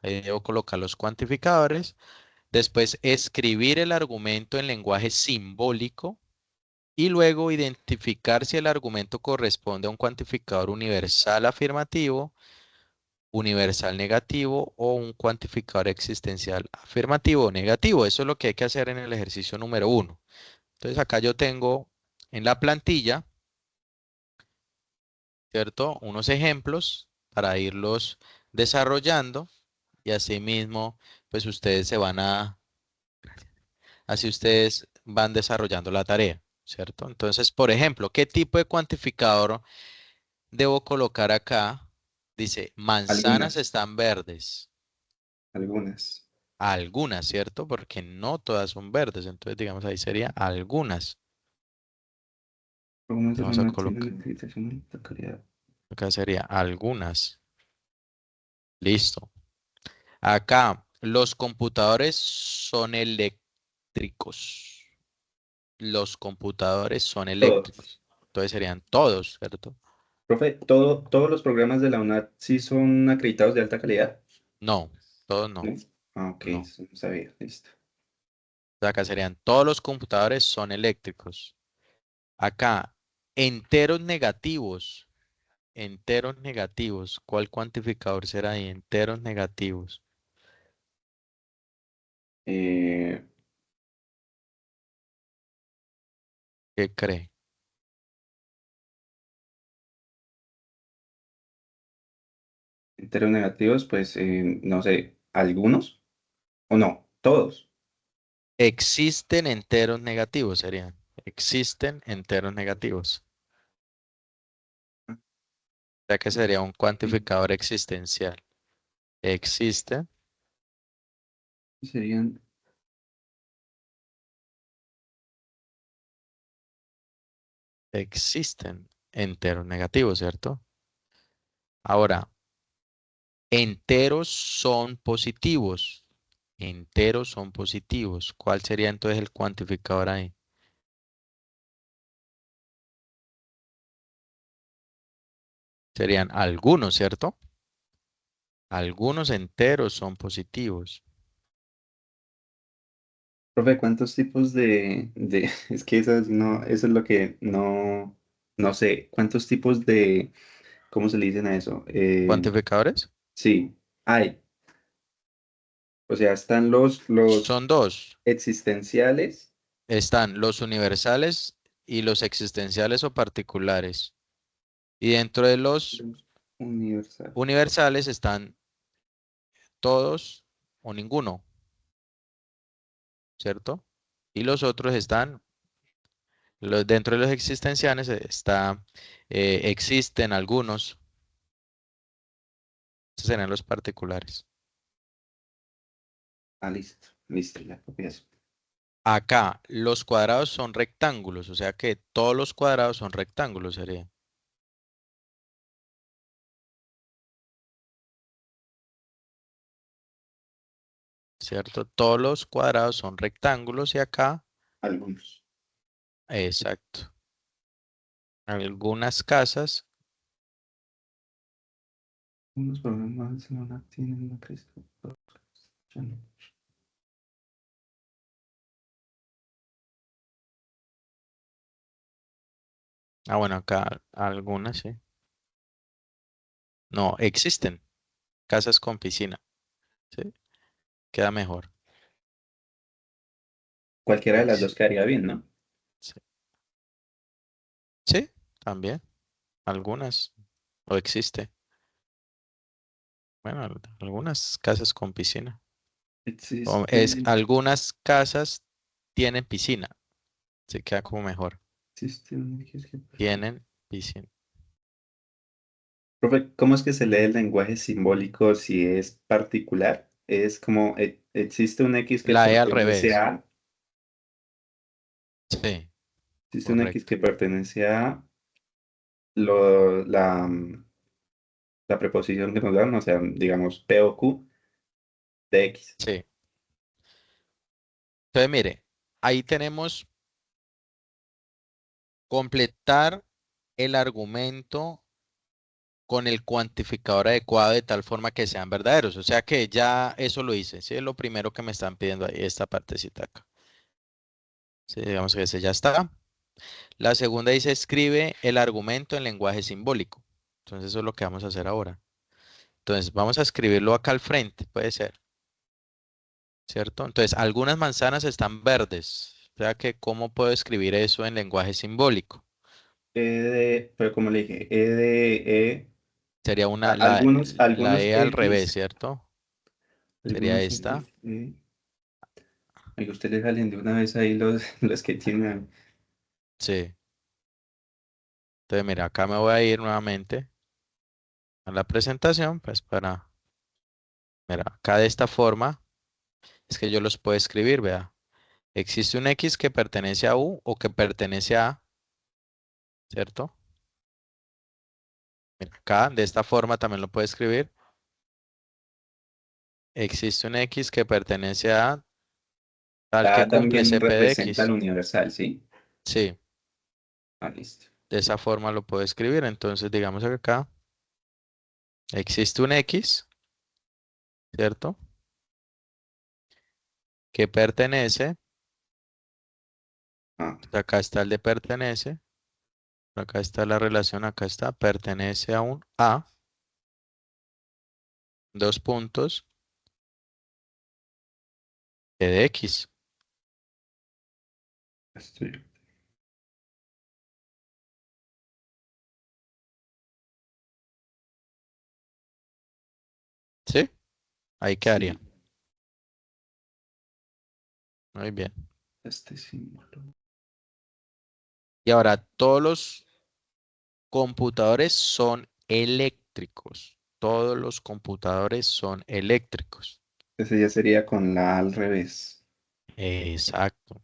ahí debo colocar los cuantificadores. Después, escribir el argumento en lenguaje simbólico y luego identificar si el argumento corresponde a un cuantificador universal afirmativo, universal negativo o un cuantificador existencial afirmativo o negativo. Eso es lo que hay que hacer en el ejercicio número 1. Entonces, acá yo tengo en la plantilla, ¿cierto? Unos ejemplos para irlos desarrollando y asimismo, pues así ustedes van desarrollando la tarea, ¿cierto? Entonces, por ejemplo, ¿qué tipo de cuantificador debo colocar acá? Dice, manzanas algunas, están verdes. algunas. Algunas, ¿cierto? Porque no todas son verdes. Entonces, digamos, ahí sería algunas. Algunos de Vamos los a no tienen colocar, acreditación de alta calidad. acá sería algunas. Listo. Acá, los computadores son eléctricos. Los computadores son eléctricos. Todos. Entonces serían todos, ¿cierto? Profe, todos los programas de la UNAD sí son acreditados de alta calidad. No, todos no. ¿No? Ah, ok, No. eso no sabía. Listo. sea, acá serían todos los computadores son eléctricos. Acá, enteros negativos. Enteros negativos. ¿Cuál cuantificador será ahí? Enteros negativos. Eh, ¿Qué cree? enteros negativos, pues no sé, algunos o no, todos. Existen enteros negativos, serían. Existen enteros negativos. Ya que sería un Sí, cuantificador existencial. Existen, serían, existen enteros negativos, ¿cierto? Ahora, enteros son positivos. Enteros son positivos. ¿Cuál sería entonces el cuantificador ahí? Serían algunos, ¿cierto? Algunos enteros son positivos. profe, ¿cuántos tipos es que eso es, no, eso es lo que no sé, ¿cuántos tipos de, cómo se le dicen a eso? ¿Cuantificadores? Sí, hay, o sea, están los Son dos. existenciales, Están los universales y los existenciales o particulares. Y dentro de los los universales. universales están todos o ninguno, ¿cierto? Y los otros están, dentro de los existenciales existen algunos, estos serían los particulares. Ah, listo, listo, ya copié eso. Acá, los cuadrados son rectángulos, o sea que todos los cuadrados son rectángulos, sería, ¿cierto? Todos los cuadrados son rectángulos y acá, Algunos. exacto. Algunas casas, Unos problemas no tienen una crisis. bueno, acá algunas, sí. No, existen casas con piscina, ¿sí? Queda mejor. Cualquiera de las dos Ex- quedaría bien, ¿no? sí, sí, también, algunas, o existe. Bueno, algunas casas con piscina. Existe, Algunas casas tienen piscina, se queda como mejor. existe un X que Tienen piscina. Profe, ¿cómo es que se lee el lenguaje simbólico si es particular? Es como existe un X que La E al pertenece revés. a, Sí, existe un X correcto. que pertenece a la preposición que nos dan, o sea, digamos P o Q de X. Sí. Entonces, mire, ahí tenemos completar el argumento con el cuantificador adecuado de tal forma que sean verdaderos. O sea que ya eso lo hice. Sí, es lo primero que me están pidiendo ahí, esta partecita acá. Sí, digamos que ese ya está. La segunda dice escribe el argumento en lenguaje simbólico. Entonces eso es lo que vamos a hacer ahora. Entonces vamos a escribirlo acá al frente, puede ser, ¿cierto? Entonces algunas manzanas están verdes. O sea que, ¿cómo puedo escribir eso en lenguaje simbólico? Pero como le dije, E de E, Sería la algunos E al revés, X, ¿cierto? Sería algunos esta. X, oiga, usted le salen de una vez ahí los, los que tienen. Sí. Entonces, mira, acá me voy a ir nuevamente a la presentación, pues para, mira, acá de esta forma es que yo los puedo escribir, vea. Existe un X que pertenece a U o que pertenece a, ¿cierto? Mira, acá de esta forma también lo puedo escribir. Existe un X que pertenece a tal que A cumple también CP de representa al X. universal, ¿sí? Sí, Ah, listo. de esa forma lo puedo escribir. Entonces, digamos que acá existe un X, ¿cierto? Que pertenece. Ah, Acá está el de pertenece. Acá está la relación, acá está. Pertenece a un A. Dos puntos. P de X. estoy. ¿Sí? Ahí quedaría. Sí, Muy bien. este símbolo. Y ahora, todos los computadores son eléctricos. Todos los computadores son eléctricos. Ese ya sería con la A al revés. Exacto.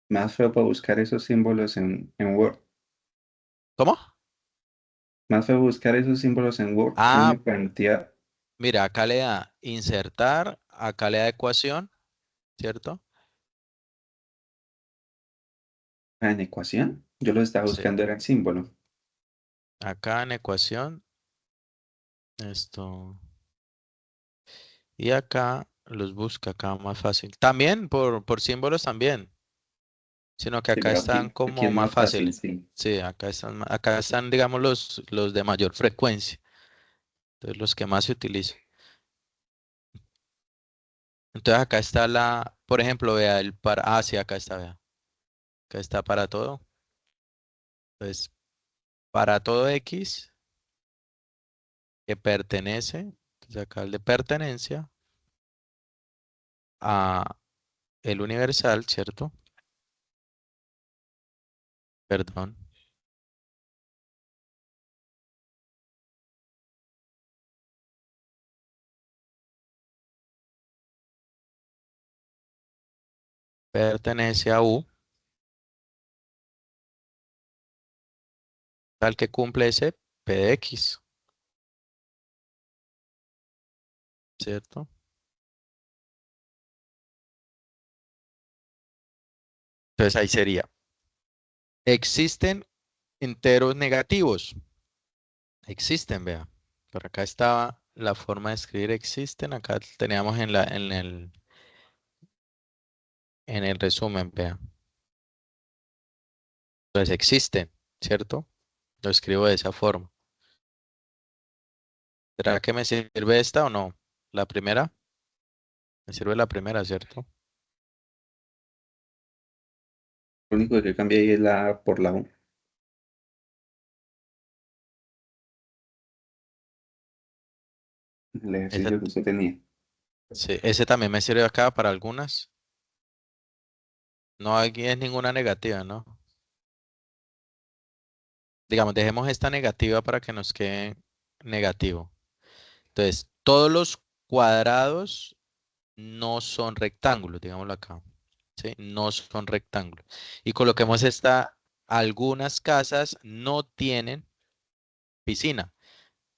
Más feo para buscar esos símbolos en Word. ¿Cómo? Más feo buscar esos símbolos en Word. Ah, Una cantidad. mira, acá le da insertar, acá le da ecuación, ¿cierto? Ah, en ecuación. Yo lo estaba Sí. buscando, era el símbolo. Acá en ecuación, esto. Y acá los busca acá más fácil. También por símbolos también, sino que Sí, acá pero están aquí como es más más fácil, fácil. sí. Sí, acá están, digamos, los de mayor frecuencia. Entonces, los que más se utilizan. Entonces, acá está por ejemplo, vea, sí, acá está, vea. Acá está para todo. Entonces, para todo X que pertenece, entonces acá el de pertenencia a el universal, ¿cierto? Perdón. Pertenece a U, tal que cumple ese P de X, ¿cierto? Entonces ahí sería. Existen enteros negativos. Existen, vea. Por acá estaba la forma de escribir existen. Acá teníamos en el resumen, vea. Entonces existen, ¿cierto? Lo escribo de esa forma. ¿Será que me sirve esta o no? La primera. Me sirve la primera, ¿cierto? Lo único que cambia ahí es la A por la U. El Ese, ejercicio que usted tenía. sí, ese también me sirve acá para algunas. No aquí es ninguna negativa, ¿no? Digamos, dejemos esta negativa para que nos quede negativo. Entonces, todos los cuadrados no son rectángulos, digámoslo acá. ¿Sí? No son rectángulos. Y coloquemos esta, algunas casas no tienen piscina.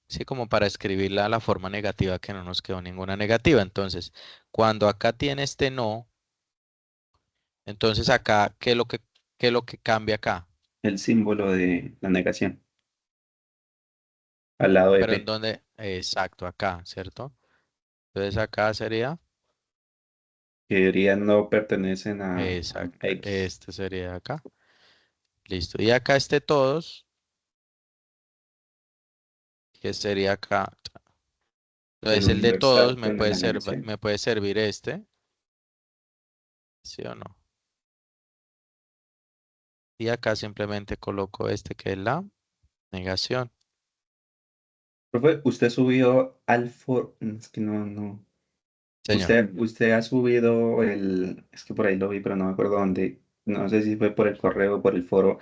¿Sí? Como para escribirla a la forma negativa que no nos quedó ninguna negativa. Entonces, cuando acá tiene este no, entonces acá, ¿qué es lo que cambia acá? El símbolo de la negación. Al lado de Pero en P. dónde, exacto, acá, ¿cierto? Entonces acá sería, Que debería no pertenecen a exacto, X. este sería acá. Listo. Y acá este todos, que sería acá. El Entonces el de todos universal me con la puede ser, negación. me puede servir este, ¿sí o no? Y acá simplemente coloco este que es la negación. Profe, usted subió al foro. Es que no. Señor, Usted ha subido el. Es que por ahí lo vi, pero no me acuerdo dónde. No sé si fue por el correo o por el foro.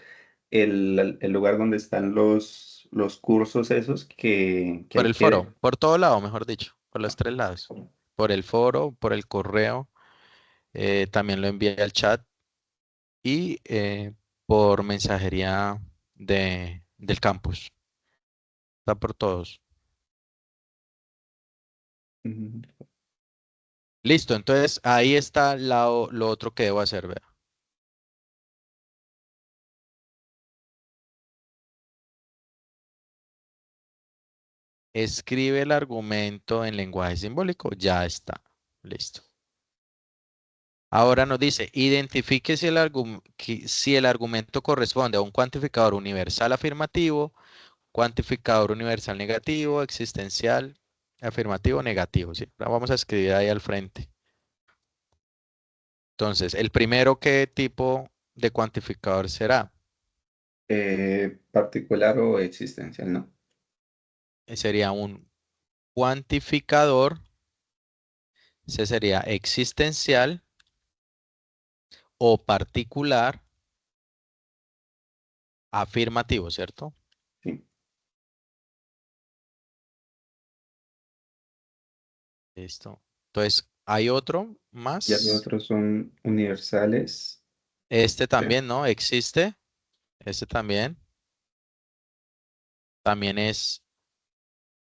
El lugar donde están los cursos esos que por hay el que. foro, por todo lado, mejor dicho, por los tres lados. Por el foro, por el correo, también lo envié al chat y por mensajería del campus. Está por todos. Mm, Listo, entonces ahí está lo otro que debo hacer, vea. Escribe el argumento en lenguaje simbólico, ya está. Listo. Ahora nos dice, identifique si el argumento corresponde a un cuantificador universal afirmativo, cuantificador universal negativo, existencial, afirmativo, negativo. ¿Sí? Ahora vamos a escribir ahí al frente. Entonces, el primero, ¿qué tipo de cuantificador será? Particular o existencial, ¿no? Sería un cuantificador, ese sería existencial o particular afirmativo, ¿cierto? Sí. Listo. Entonces, hay otro Ya los más. otros son universales. Este Creo. también, ¿no? Existe. Este también. También es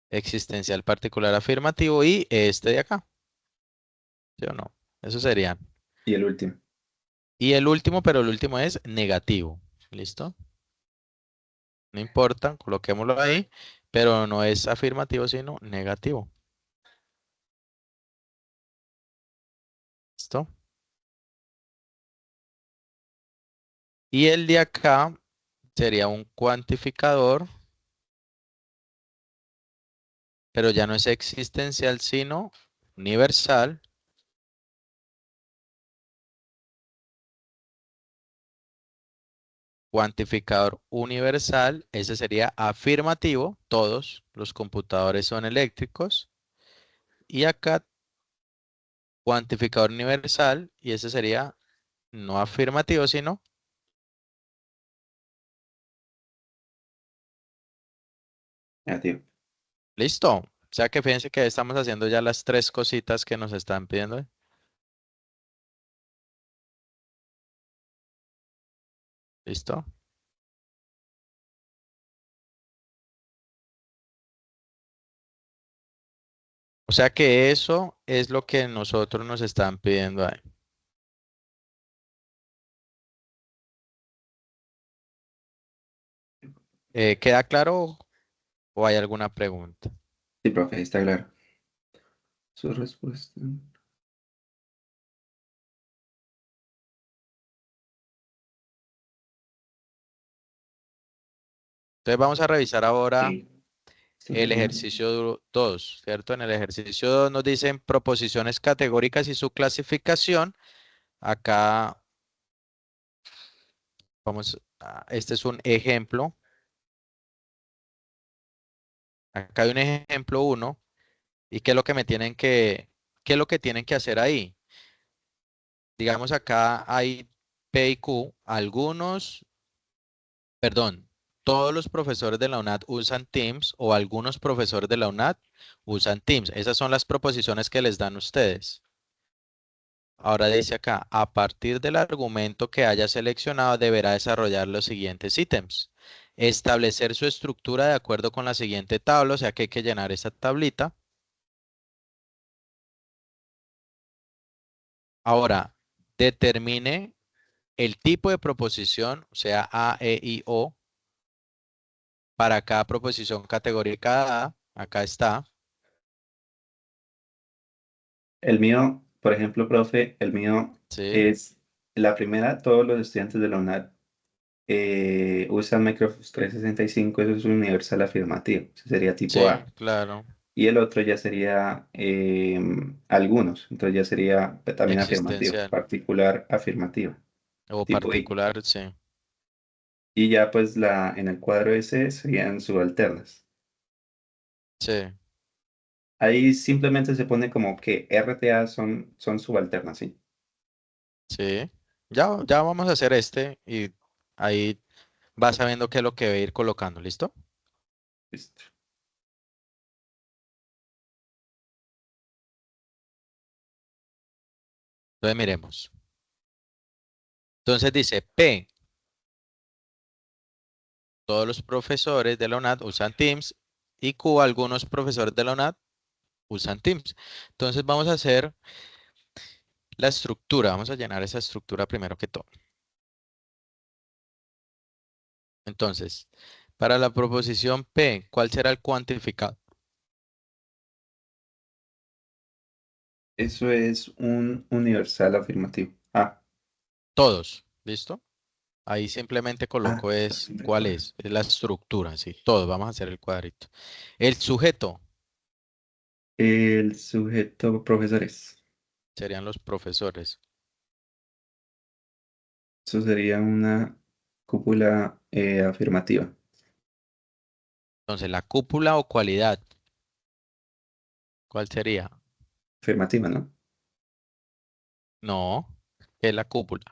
existencial particular afirmativo y este de acá, ¿sí o no? Esos serían. Y el último. Y el último, pero el último es negativo. ¿Listo? No importa, coloquémoslo ahí, pero no es afirmativo, sino negativo. ¿Listo? Y el de acá sería un cuantificador, pero ya no es existencial, sino universal. Cuantificador universal, ese sería afirmativo, todos los computadores son eléctricos. Y acá cuantificador universal, y ese sería no afirmativo, sino Negativo. listo. O sea que fíjense que estamos haciendo ya las tres cositas que nos están pidiendo. ¿Listo? O sea que eso es lo que nosotros nos están pidiendo ahí. ¿Queda claro o hay alguna pregunta? Sí, profe, está claro. Su respuesta. Entonces vamos a revisar ahora Sí, estoy el revisando. ejercicio 2, ¿cierto? En el ejercicio 2 nos dicen proposiciones categóricas y su clasificación. Acá este es un ejemplo. Acá hay un ejemplo uno. ¿Y qué es lo que qué es lo que tienen que hacer ahí? Digamos acá hay P y Q. Perdón, todos los profesores de la UNAD usan Teams o algunos profesores de la UNAD usan Teams. Esas son las proposiciones que les dan ustedes. Ahora dice acá, a partir del argumento que haya seleccionado, deberá desarrollar los siguientes ítems. Establecer su estructura de acuerdo con la siguiente tabla, o sea que hay que llenar esta tablita. Ahora, determine el tipo de proposición, o sea, A, E, I, O, para cada proposición categórica A. Acá está. El mío, por ejemplo, profe, el mío Sí, es la primera, todos los estudiantes de la UNAD usan Microsoft 365, eso es un universal afirmativo, ese sería tipo sí, A. claro. Y el otro ya sería algunos, entonces ya sería también afirmativo, Existencial particular afirmativo, o tipo I. particular, sí, Y ya pues en el cuadro ese serían subalternas. sí, Ahí simplemente se pone como que RTA son subalternas, ¿sí? sí. Ya vamos a hacer este y ahí vas sabiendo qué es lo que voy a ir colocando, ¿listo? Listo. Entonces miremos. Entonces dice P, todos los profesores de la UNAD usan Teams y Q, algunos profesores de la UNAD usan Teams. Entonces vamos a hacer la estructura, vamos a llenar esa estructura primero que todo. Entonces, para la proposición P, ¿cuál será el cuantificador? Eso es un universal afirmativo. Ah, Todos, ¿listo? Ahí simplemente ah, coloco es cuál es la estructura, sí, todos, vamos a hacer el cuadrito. El sujeto el sujeto profesores. serían los profesores. Eso sería una cúpula afirmativa. Entonces, la cúpula o cualidad, ¿cuál sería? Afirmativa, ¿no? No, ¿qué es la cúpula?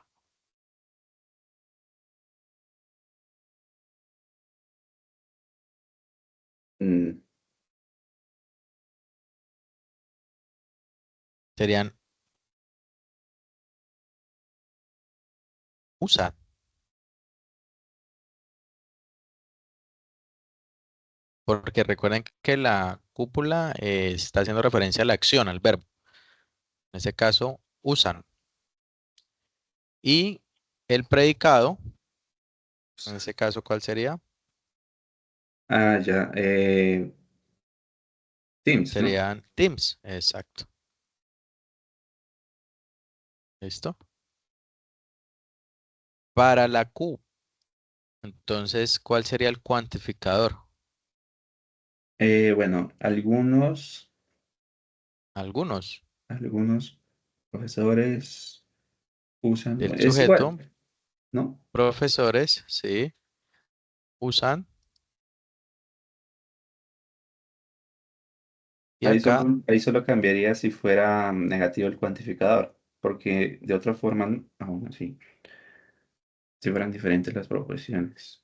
Mm, Serían usar, porque recuerden que la cúpula está haciendo referencia a la acción, al verbo. En ese caso, usan. Y el predicado, en ese caso, ¿cuál sería? ah, ya. Teams, ¿no? Serían teams, exacto. ¿Listo? Para la Q, entonces, ¿cuál sería el cuantificador? Bueno, Algunos algunos profesores usan, del es igual, sujeto, ¿no? profesores, sí, usan. Y acá, Ahí solo cambiaría si fuera negativo el cuantificador, porque de otra forma, aún así, si fueran diferentes las proposiciones.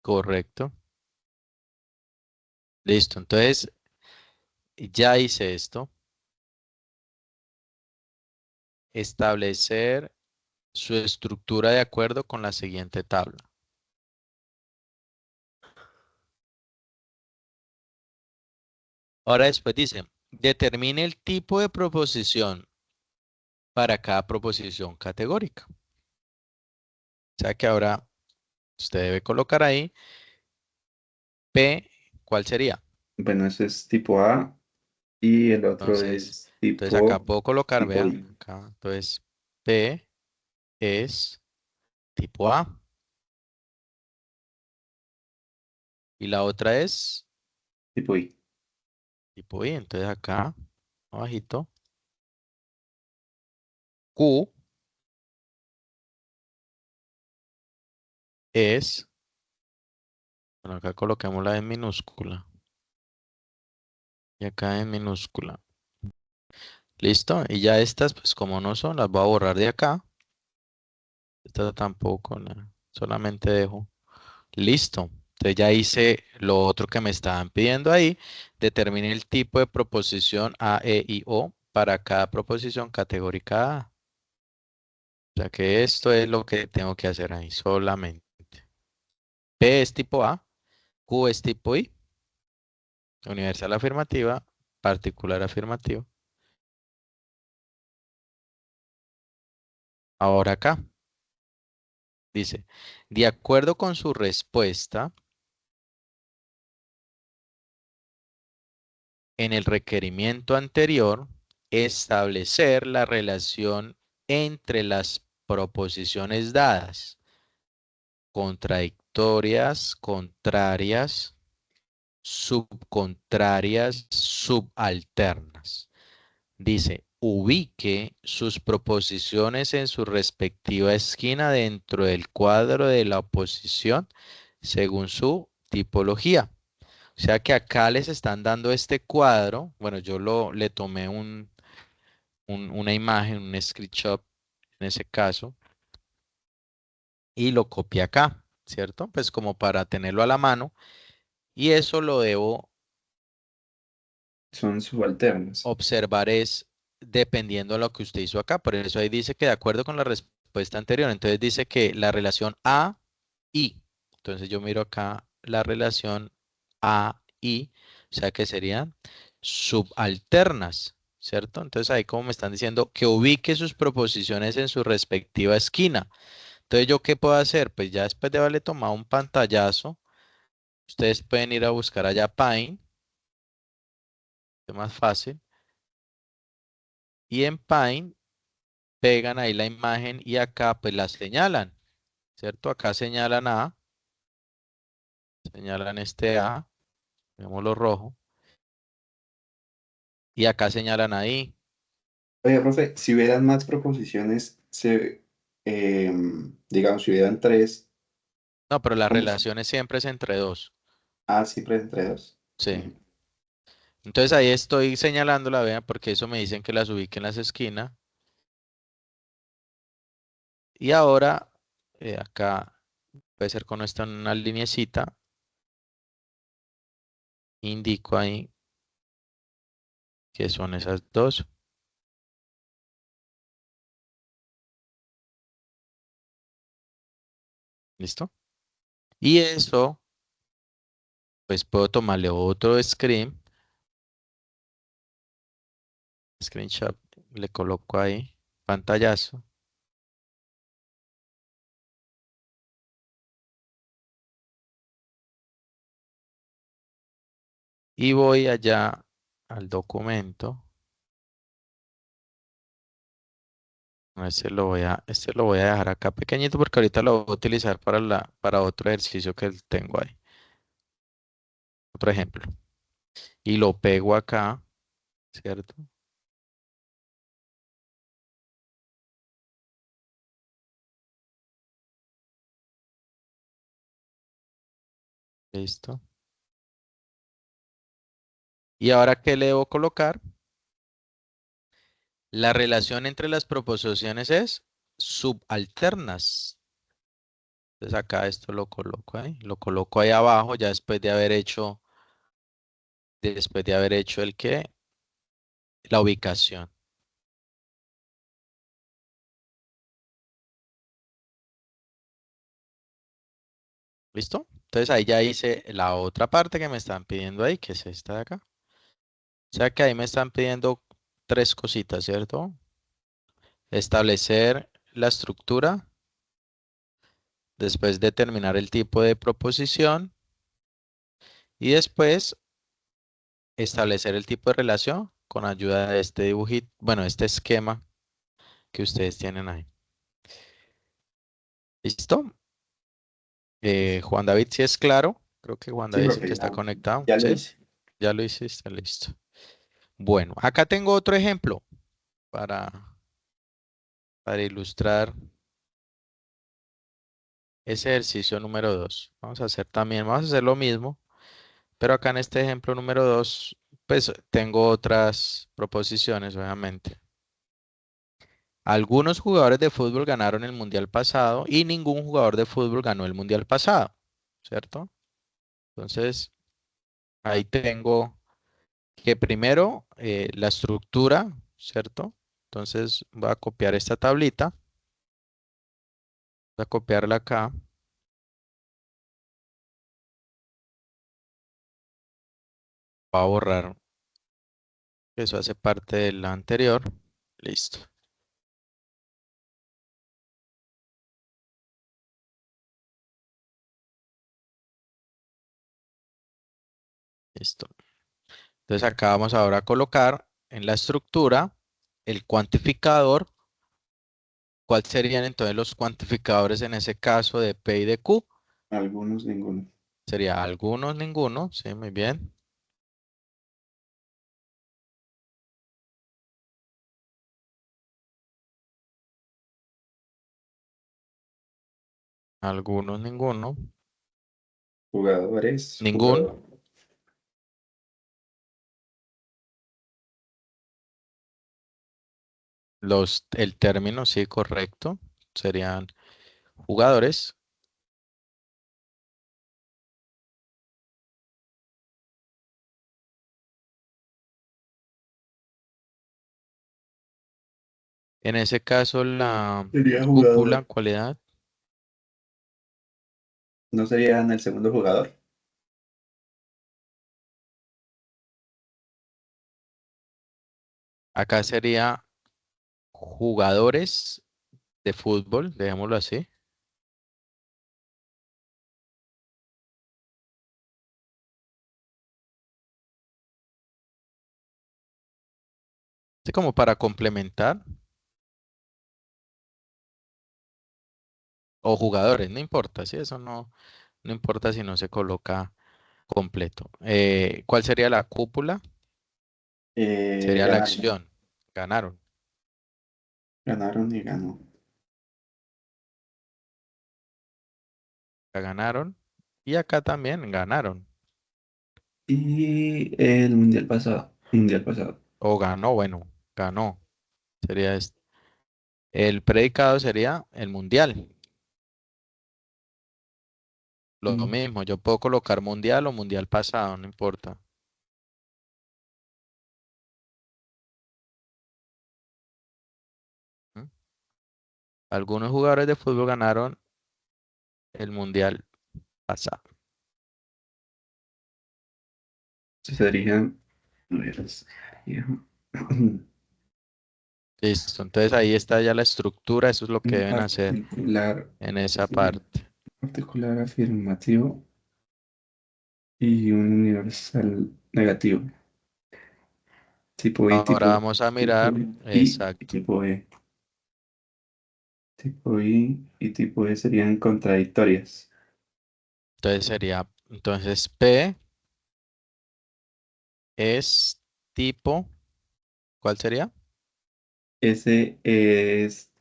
correcto. Listo, entonces ya hice esto. Establecer su estructura de acuerdo con la siguiente tabla. Ahora después dice, determine el tipo de proposición para cada proposición categórica. O sea que ahora usted debe colocar ahí P, ¿cuál sería? Bueno, ese es tipo A y el otro Entonces, es entonces acá tipo, puedo colocar, tipo vea, I. acá, entonces P es tipo A y la otra es Tipo I. tipo I. Entonces acá, abajito, Q es, bueno, acá coloquémosla en minúscula y acá en minúscula. ¿Listo? Y ya estas, pues como no son, las voy a borrar de acá. Esta tampoco, no, solamente dejo. Listo. Entonces ya hice lo otro que me estaban pidiendo ahí. Determine el tipo de proposición A, E y O para cada proposición categórica A. O sea que esto es lo que tengo que hacer ahí solamente. P es tipo A, Q es tipo I, universal afirmativa, particular afirmativo. Ahora acá dice, de acuerdo con su respuesta, en el requerimiento anterior, establecer la relación entre las proposiciones dadas, contradictorias, contrarias, subcontrarias, subalternas. Dice, ubique sus proposiciones en su respectiva esquina dentro del cuadro de la oposición según su tipología. O sea que acá les están dando este cuadro. Bueno, le tomé una imagen, un screenshot en ese caso, y lo copié acá, ¿cierto? Pues como para tenerlo a la mano. Y eso lo debo Son subalternos. observar es dependiendo de lo que usted hizo acá. Por eso ahí dice que de acuerdo con la respuesta anterior, entonces dice que la relación A I. Entonces yo miro acá la relación A I, o sea que serían subalternas, ¿cierto? Entonces ahí como me están diciendo que ubique sus proposiciones en su respectiva esquina. Entonces yo qué puedo hacer? Pues ya después de haberle tomado un pantallazo, ustedes pueden ir a buscar allá Pine, es más fácil. y en Paint pegan ahí la imagen y acá pues la señalan, ¿cierto? Acá señalan A, señalan este A, veámoslo rojo, y acá señalan ahí. Oye, profe, si hubieran más proposiciones, digamos, si hubieran tres, No, pero las ¿cómo? relaciones siempre es entre dos. Ah, siempre entre dos. Sí. Entonces ahí estoy señalándola, vean, porque eso me dicen que las ubique en las esquinas. Y ahora, acá puede ser con esta una linecita, indico ahí que son esas dos. ¿Listo? Y eso, pues puedo tomarle otro screenshot, le coloco ahí, pantallazo, y voy allá al documento. Este lo voy a dejar acá pequeñito porque ahorita lo voy a utilizar para otro ejercicio que tengo ahí, otro ejemplo. Y lo pego acá, ¿cierto? Listo. Y ahora, ¿qué le debo colocar? La relación entre las proposiciones es subalternas. Entonces acá esto lo coloco ahí abajo ya después de haber hecho el qué, la ubicación. ¿Listo? Entonces ahí ya hice la otra parte que me están pidiendo ahí, que es esta de acá. O sea que ahí me están pidiendo tres cositas, ¿cierto? Establecer la estructura, después determinar el tipo de proposición y después establecer el tipo de relación con ayuda de este dibujito, bueno, este esquema que ustedes tienen ahí. ¿Listo? Juan David, si es claro, creo que Juan Sí, David dice profe, que está conectado, ya lo ¿sí? hice. Ya lo hiciste, listo. Bueno, acá tengo otro ejemplo para, para ilustrar ese ejercicio número 2. Vamos a hacer lo mismo, pero acá en este ejemplo número 2, pues tengo otras proposiciones, obviamente. Algunos jugadores de fútbol ganaron el mundial pasado y ningún jugador de fútbol ganó el mundial pasado, ¿cierto? Entonces, ahí tengo que primero la estructura, ¿cierto? Entonces, voy a copiar esta tablita, voy a copiarla acá, voy a borrar, eso hace parte de la anterior. Listo, listo. Entonces, acá vamos ahora a colocar en la estructura el cuantificador. ¿Cuáles serían entonces los cuantificadores en ese caso de P y de Q? Algunos, ninguno. Sería algunos, ninguno, sí, muy bien. Algunos, ninguno. Jugadores, Ningún. jugador. El término, sí, correcto. Serían jugadores. En ese caso, la Sería cúpula, jugador. cualidad. ¿No serían el segundo jugador? Acá sería jugadores de fútbol, dejémoslo así. Sí, como para complementar, o jugadores, no importa, sí, eso no importa si no se coloca completo. ¿Cuál sería la cúpula? Sería la Ganaron, acción. Ganaron. ganaron y ganó. Ya ganaron. Y acá también ganaron. Y el mundial pasado. O ganó, bueno, ganó. Sería este. El predicado sería el mundial. Lo Mm, mismo, yo puedo colocar mundial o mundial pasado, no importa. ¿Mm? Algunos jugadores de fútbol ganaron el mundial pasado. serían, a ver, Listo, entonces ahí está ya la estructura, eso es lo que un deben hacer particular, en esa sería parte. particular afirmativo y un universal negativo. Tipo I, Ahora vamos a tipo mirar, I y exacto. tipo E. Tipo I y tipo E serían contradictorias. Entonces sería, entonces P es tipo, ¿cuál sería? Ese es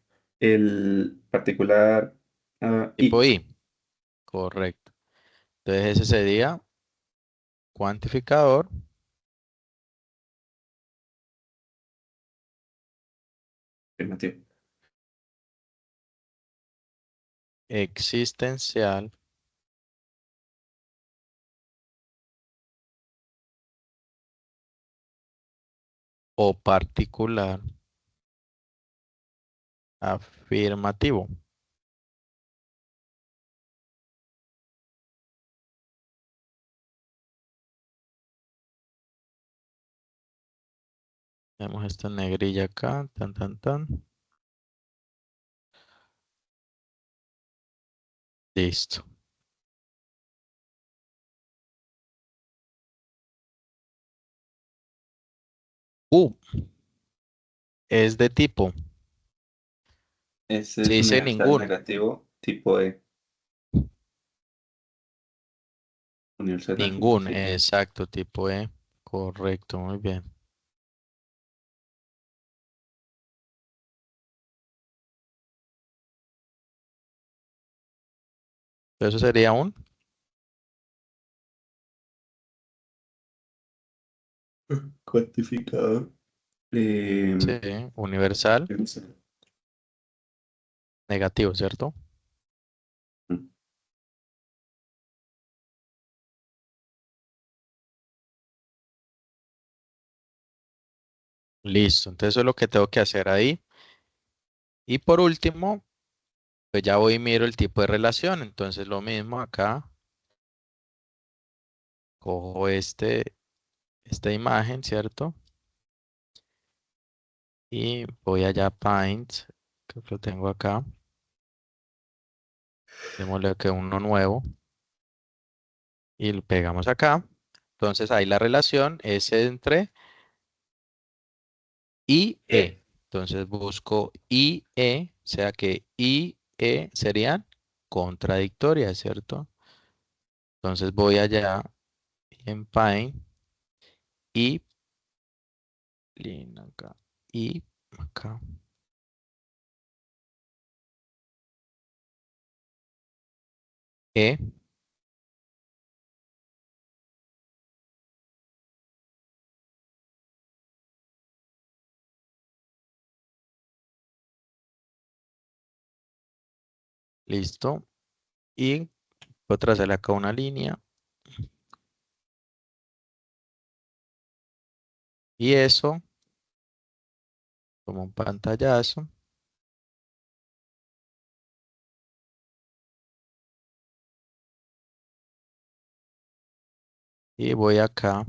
el particular Tipo I. I, correcto. Entonces ese sería cuantificador Afirmativo. existencial o particular afirmativo. Vemos esta negrilla acá, tan, tan, tan. Listo. U es de tipo. Ese Se es dice universal ningún, negativo, tipo E. Universal ningún, afirmativo. exacto, tipo E. Correcto, muy bien. Eso sería un, Cuantificador. sí, Eh, universal negativo, ¿cierto? Listo, entonces eso es lo que tengo que hacer ahí. Y por último, pues ya voy y miro el tipo de relación. Entonces lo mismo acá, cojo esta imagen, ¿cierto? Y voy allá a Paint, creo que lo tengo acá. Démosle que uno nuevo y lo pegamos acá. Entonces ahí la relación es entre I y E. E. Entonces busco I, E, o sea que I, E serían contradictorias, ¿cierto? Entonces voy allá en Paint y acá y acá. E, listo. Y voy a trazarle acá una línea. Y eso, como un pantallazo. Y voy acá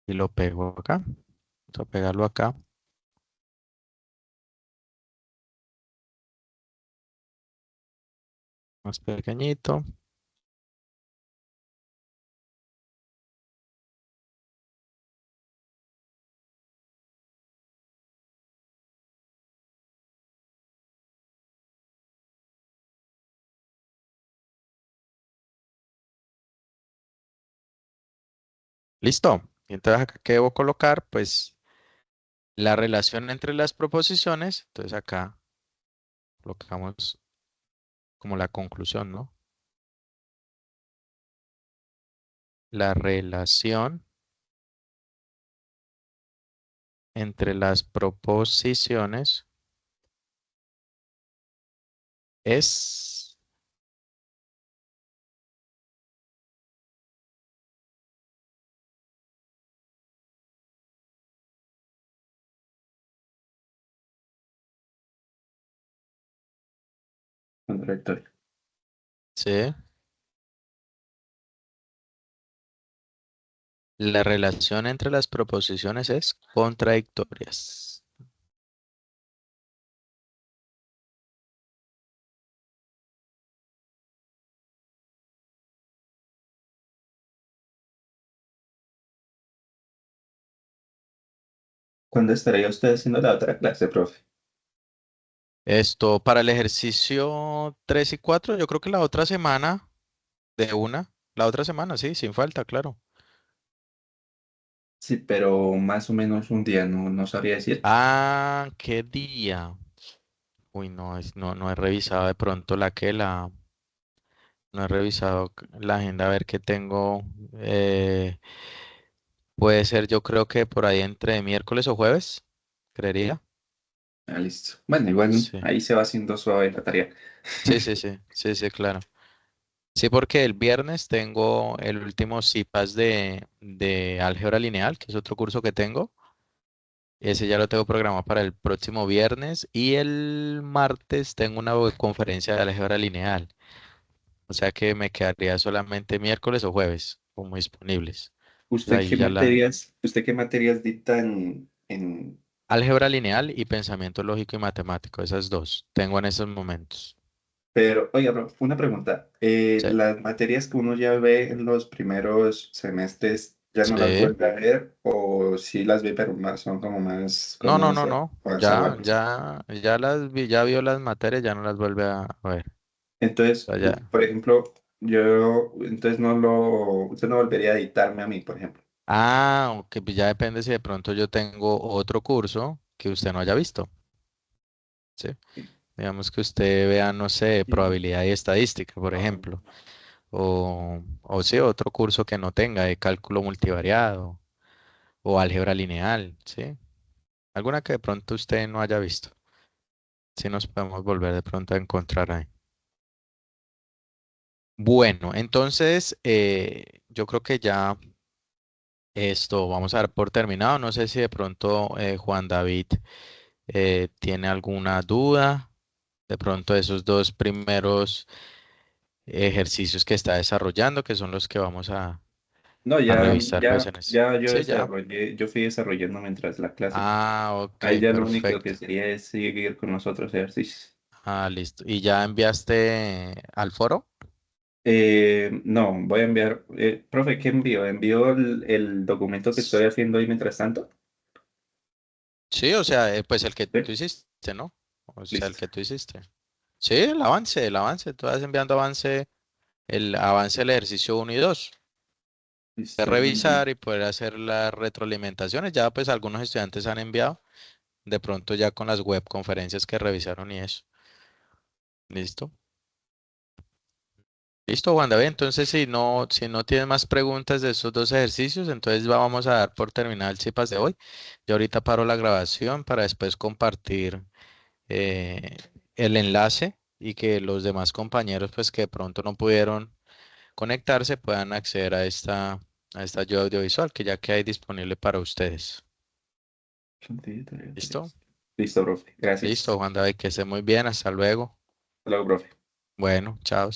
y lo pego acá. Vamos a pegarlo acá, más pequeñito. ¿Listo? Y entonces acá, ¿qué debo colocar? Pues la relación entre las proposiciones. Entonces acá colocamos como la conclusión, ¿no? La relación entre las proposiciones es Contradictorio. ¿sí? La relación entre las proposiciones es contradictorias. ¿Cuándo estaría usted haciendo la otra clase, profe? Esto para el ejercicio 3 y 4, yo creo que la otra semana de una, la otra semana, sí, sin falta, claro. Sí, pero más o menos un día, no sabría decir. Ah, ¿qué día? Uy, no, no he revisado de pronto no he revisado la agenda a ver qué tengo. eh, Puede ser, yo creo que por ahí entre miércoles o jueves, creería. Ah, listo. Bueno, igual Sí, ahí se va haciendo suave la tarea. sí, claro. Sí, porque el viernes tengo el último CIPAS de álgebra lineal, que es otro curso que tengo. Ese ya lo tengo programado para el próximo viernes y el martes tengo una conferencia de álgebra lineal. O sea que me quedaría solamente miércoles o jueves como disponibles. ¿Usted Ahí ya la usted qué materias dicta álgebra lineal y pensamiento lógico y matemático, esas dos tengo en esos momentos. pero, oiga, una pregunta. Sí, ¿Las materias que uno ya ve en los primeros semestres ya no las sí. vuelve a ver o sí las ve, pero más, son como más, ¿cómo se llama? No. Para salvar? Ya las vi, ya vio las materias, ya no las vuelve a ver. O Entonces, sea, ya. por ejemplo, entonces usted no volvería a dictarme a mí, por ejemplo. Ah, ok, pues ya depende si de pronto yo tengo otro curso que usted no haya visto, ¿sí? Digamos que usted vea, no sé, Sí. probabilidad y estadística, por ejemplo, o sí, otro curso que no tenga de cálculo multivariado o álgebra lineal, ¿sí? Alguna que de pronto usted no haya visto, sí nos podemos volver de pronto a encontrar ahí. Bueno, entonces yo creo que ya esto vamos a dar por terminado. No sé si de pronto Juan David tiene alguna duda. De pronto esos dos primeros ejercicios que está desarrollando, que son los que vamos No, a revisar pues en ese. yo Sí, ya. desarrollé, yo fui desarrollando mientras la clase. Ah, ok, Ahí ya lo único que perfecto. sería es seguir con los otros ejercicios. Ah, listo. ¿Y ya enviaste al foro? No, voy a enviar, profe, ¿qué envío? ¿Envío el documento que estoy haciendo ahí mientras tanto? Sí, o sea, pues el que Sí, tú hiciste, ¿no? O sea, el listo. que tú hiciste. Sí, el avance. Tú vas enviando el avance del ejercicio uno y 2. De Listo. revisar y poder hacer las retroalimentaciones. Ya pues algunos estudiantes han enviado, de pronto ya con las web conferencias que revisaron y eso. ¿Listo? Listo, Wanda. Ve, entonces si no tienes más preguntas de estos dos ejercicios, entonces vamos a dar por terminado el CIPAS de hoy. Yo ahorita paro la grabación para después compartir eh, el enlace y que los demás compañeros pues que de pronto no pudieron conectarse puedan acceder a esta ayuda audiovisual que ya que hay disponible para ustedes. ¿Listo? Listo, profe. Listo, Gracias. Juan David, que esté muy bien. Hasta luego. Hasta luego, profe. Bueno, chao.